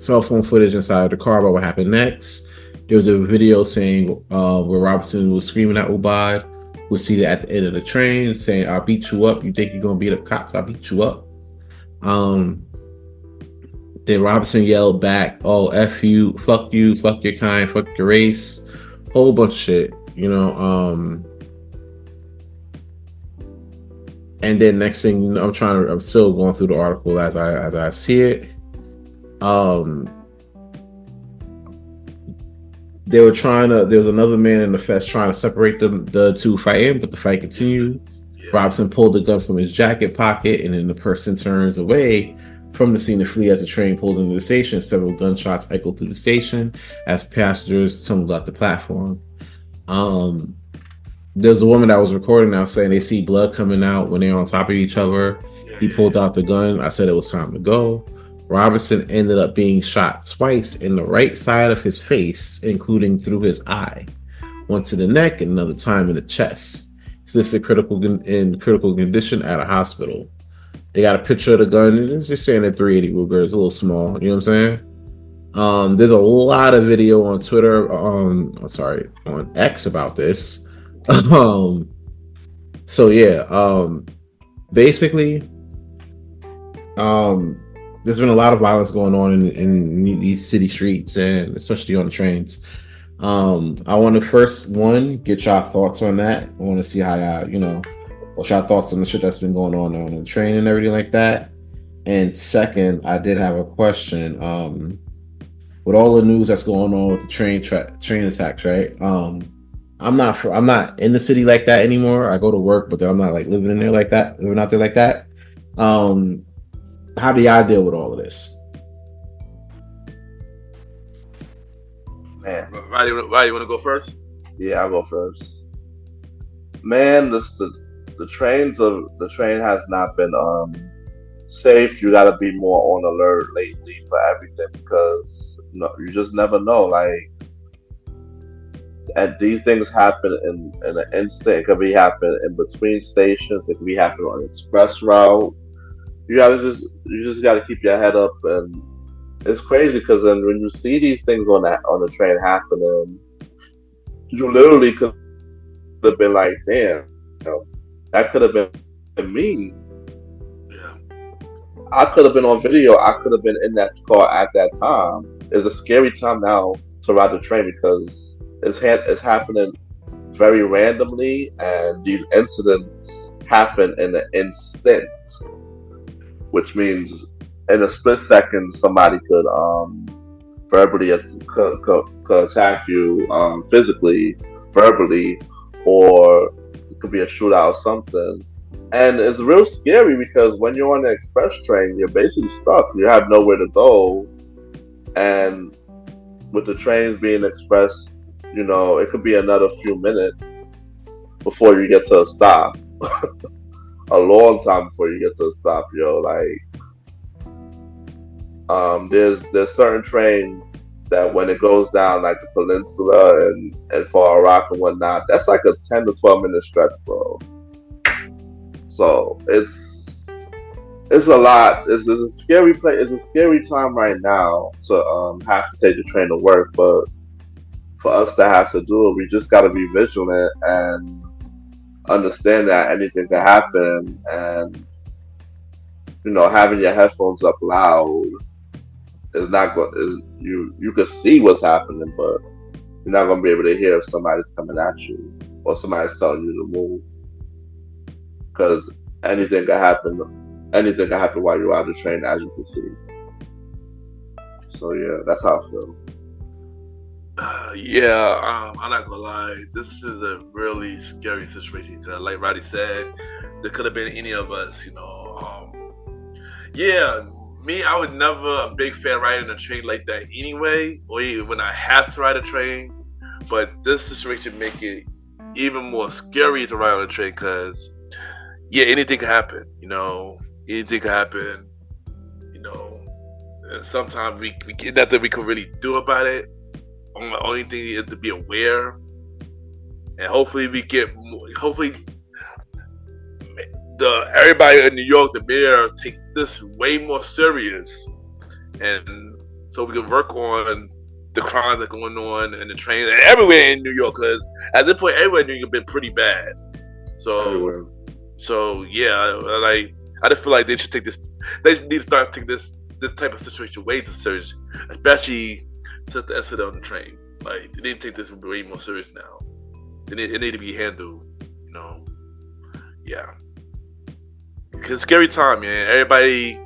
cell phone footage inside the car about what happened next. There was a video saying where Robinson was screaming at Ubad, who was seated at the end of the train, saying, "I'll beat you up. You think you're gonna beat up cops? I'll beat you up." Then Robinson yelled back, "Oh, F you, fuck your kind, fuck your race," whole bunch of shit, you know. And then next thing you know, I'm still going through the article as I see it. There was another man in the fest trying to separate the two fighting, but the fight continued. Yeah. Robinson pulled the gun from his jacket pocket, and then the person turns away from the scene to flee as the train pulled into the station. Several gunshots echoed through the station as passengers tumbled out the platform. There's a woman that was recording now saying they see blood coming out when they're on top of each other. He pulled out the gun. I said it was time to go. Robinson ended up being shot twice in the right side of his face, including through his eye. Once to the neck and another time in the chest. He's listed in critical condition at a hospital. They got a picture of the gun. It's just saying that .380 Ruger is a little small. You know what I'm saying? There's a lot of video on Twitter, on X about this. Basically, there's been a lot of violence going on in these city streets, and especially on the trains. I want to first get y'all thoughts on that. I want to see how y'all, what's y'all thoughts on the shit that's been going on the train and everything like that. And second, I did have a question. With all the news that's going on with the train attacks, right? I'm not in the city like that anymore. I go to work, but I'm not like living out there like that. How do y'all deal with all of this? Man, Roddy, you want to go first? Yeah, I'll go first. Man, the train has not been safe. You got to be more on alert lately for everything, because you just never know. Like, and these things happen in an instant. It could be happening in between stations. It could be happening on an express route. You just gotta keep your head up, and it's crazy because then when you see these things on the train happening, you literally could have been like, damn, that could have been me. Yeah. I could have been on video. I could have been in that car at that time. It's a scary time now to ride the train because it's happening very randomly, and these incidents happen in an instant, which means in a split second somebody could verbally could attack you physically, verbally, or it could be a shootout or something. And it's real scary because when you're on the express train, you're basically stuck. You have nowhere to go, and with the trains being express, it could be another few minutes before you get to a stop. A long time before you get to a stop, there's certain trains that when it goes down, like the Peninsula and Far Rock and whatnot, that's like a 10 to 12 minute stretch, bro. So it's a lot. It's a scary place. It's a scary time right now to have to take the train to work, but for us to have to do it, we just got to be vigilant and understand that anything can happen. And having your headphones up loud is not good. You can see what's happening, but you're not gonna be able to hear if somebody's coming at you or somebody's telling you to move, because anything can happen. Anything can happen while you're on the train, as you can see. So yeah, that's how I feel. I'm not gonna lie. This is a really scary situation because, like Roddy said, there could have been any of us. Yeah, me, I was never a big fan riding a train like that anyway, or even when I have to ride a train. But this situation make it even more scary to ride on a train because, yeah, anything can happen. Anything can happen. And sometimes we get nothing we can really do about it. The only thing is to be aware, and hopefully everybody in New York, the mayor, takes this way more serious, and so we can work on the crimes that are going on in the trains and everywhere in New York. Because at this point, everywhere in New York has been pretty bad. So yeah, I just feel like they should take this. They need to start taking this type of situation way too serious, especially since the incident on the train. Like, they need to take this way more serious now. It need to be handled. Yeah. Cause scary time, man. Everybody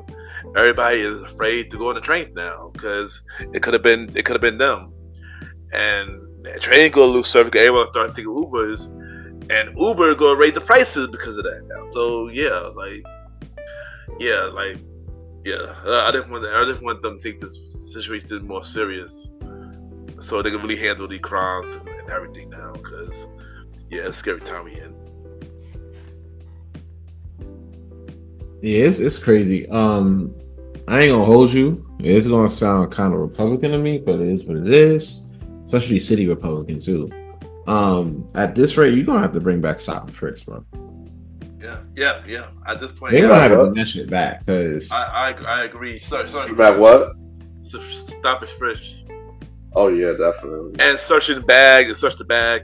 is afraid to go on the train now because it could have been them, and the train gonna lose service. Everyone start taking Ubers, and Uber gonna raise the prices because of that now. So I just want them to take this situation more serious, so they can really handle the crimes and everything now. Because it's a scary time we in. Yeah, it's crazy. I ain't gonna hold you. It's gonna sound kind of Republican to me, but it is what it is. Especially city Republican too. At this rate, you're gonna have to bring back stop and frisk, bro. Yeah. At this point, they're gonna have to bring that shit back because I agree. Sorry. Back what? Stop and frisk. Oh yeah, definitely. And search the bag.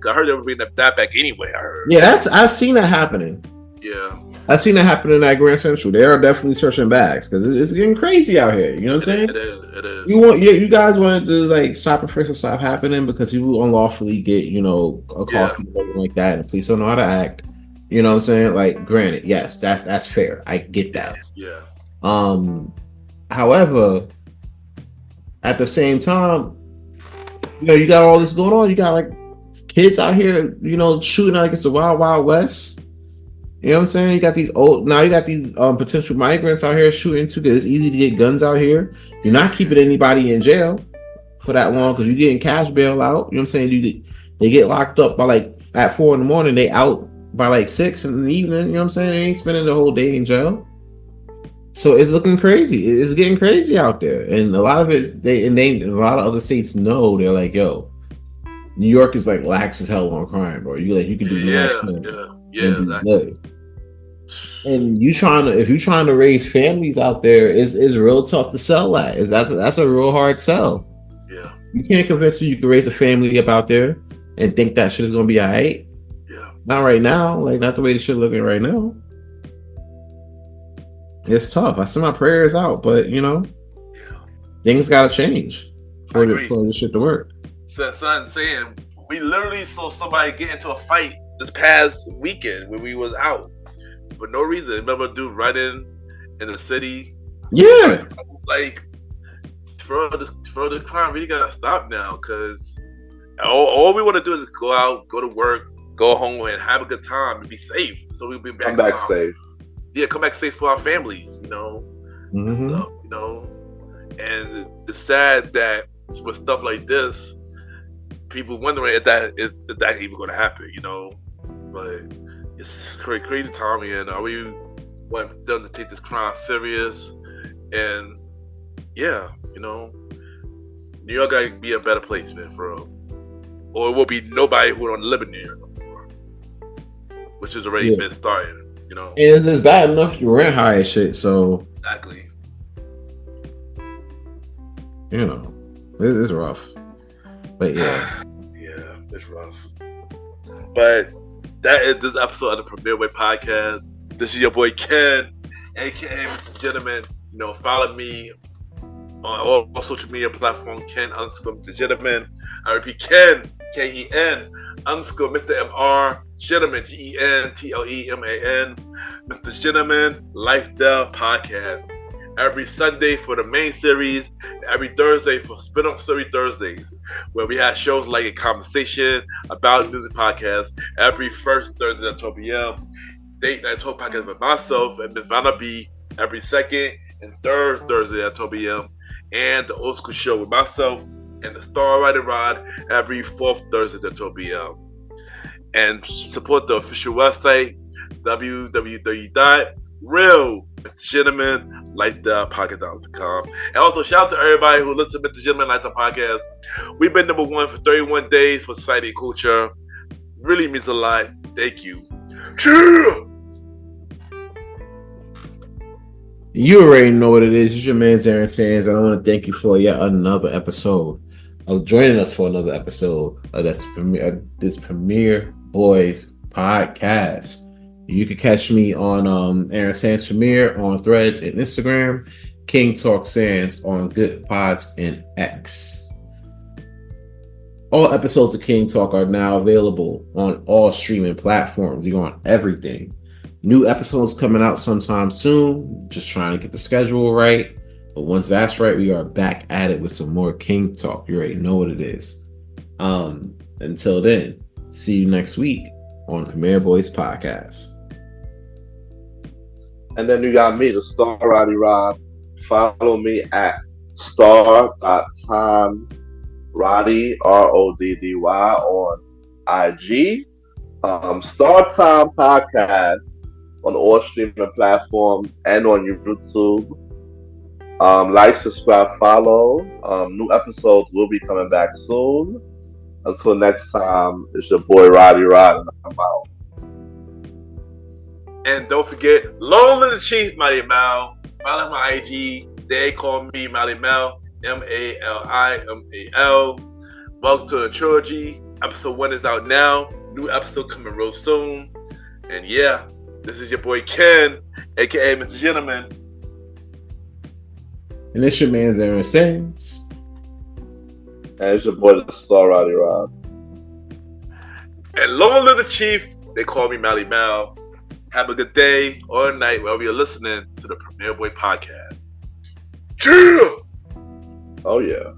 I heard they were bringing that back anyway. I've seen that happening. Yeah. I've seen that happen at Grand Central. They are definitely searching bags because it's getting crazy out here. You know what I'm saying? It is. You guys wanted to like stop and frisk and stop happening because people unlawfully get a call like that, and the police don't know how to act. You know what I'm saying? Like, granted, yes, that's fair. I get that. Yeah. However, at the same time, you got all this going on. You got like kids out here, shooting like it's the Wild Wild West. You know what I'm saying? You got these potential migrants out here shooting too, because it's easy to get guns out here. You're not keeping anybody in jail for that long because you're getting cash bail out. You know what I'm saying? They get locked up by like at 4 a.m. They out by like 6 in the evening. You know what I'm saying? They ain't spending the whole day in jail. So it's looking crazy. It's getting crazy out there, and a lot of it, a lot of other states know. They're like, yo, New York is like lax as hell on crime, bro. You can do exactly. And if you're trying to raise families out there, it's real tough to sell that. That's a real hard sell. Yeah. You can't convince me you can raise a family up out there and think that shit is gonna be alright. Yeah. Not right now. Like, not the way the shit looking right now. It's tough. I send my prayers out, but things gotta change for this shit to work. Son saying we literally saw somebody get into a fight this past weekend when we was out for no reason. Remember a dude running in the city? Yeah. Like, for the crime really gotta stop now, because all we want to do is go out, go to work, go home, and have a good time and be safe. So we'll be back. Come back safe. Yeah, come back safe for our families. Mm-hmm. So, and it's sad that with stuff like this, people wondering if that even going to happen. But it's crazy time, and we want them to take this crime serious, and New York got to be a better place, man, for real. Or it will be nobody who don't live in New York no more, which has already been started. And it's bad enough you rent high as shit, so exactly. It's rough. But yeah, it's rough. But that is this episode of the Premier Way Podcast. This is your boy Ken, aka Mr. Gentleman. Follow me on all social media platforms, Ken_Mr. Gentleman. I repeat, Ken, Ken _Mr. MR Gentleman, GENTLEMAN, Mr. Gentleman Lifestyle Podcast. Every Sunday for the main series, every Thursday for spin-off series Thursdays, where we have shows like a conversation about music podcast every first Thursday at 12 p.m. Date Night Talk Podcast with myself and Ms. Vanna B every second and third Thursday at 12 p.m. And the Old School Show with myself and the Star Rider Rod every fourth Thursday at 12 p.m. And support the official website, www.realmrgentlemanlifestylepodcast.com. And also shout out to everybody who listens to Mr. Gentleman Lifestyle Podcast. We've been number one for 31 days for society and culture. Really means a lot. Thank you. You already know what it is. It's your man Aaron Sands, and I want to thank you for yet another episode of joining us for another episode of this Premier Boyz podcast. You can catch me on Aaron Sands Premier on Threads and Instagram, King Talk Sands on Good Pods and X. All episodes of King Talk are now available on all streaming platforms. You're on everything. New episodes coming out sometime soon. Just trying to get the schedule right. But once that's right, we are back at it with some more King Talk. You already know what it is. Until then, see you next week on Premier Boyz Podcast. And then you got me, the Star Roddy Rod. Follow me at star.time Roddy, Roddy, on IG. Star Time Podcast on all streaming platforms and on YouTube. Like, subscribe, follow. New episodes will be coming back soon. Until next time, it's your boy Roddy Rod, and I'm out. And don't forget, long live the Chief, Malimal. Follow my IG. They call me Malimal, Malimal. Welcome to the trilogy. Episode 1 is out now. New episode coming real soon. And yeah, this is your boy Ken, aka Mr. Gentleman. And it's your man Aaron Sands. And it's your boy, the Star Roddy Rod. And long live the Chief. They call me Malimal. Have a good day or night wherever you're listening to the Premier Boy Podcast. Yeah! Oh yeah.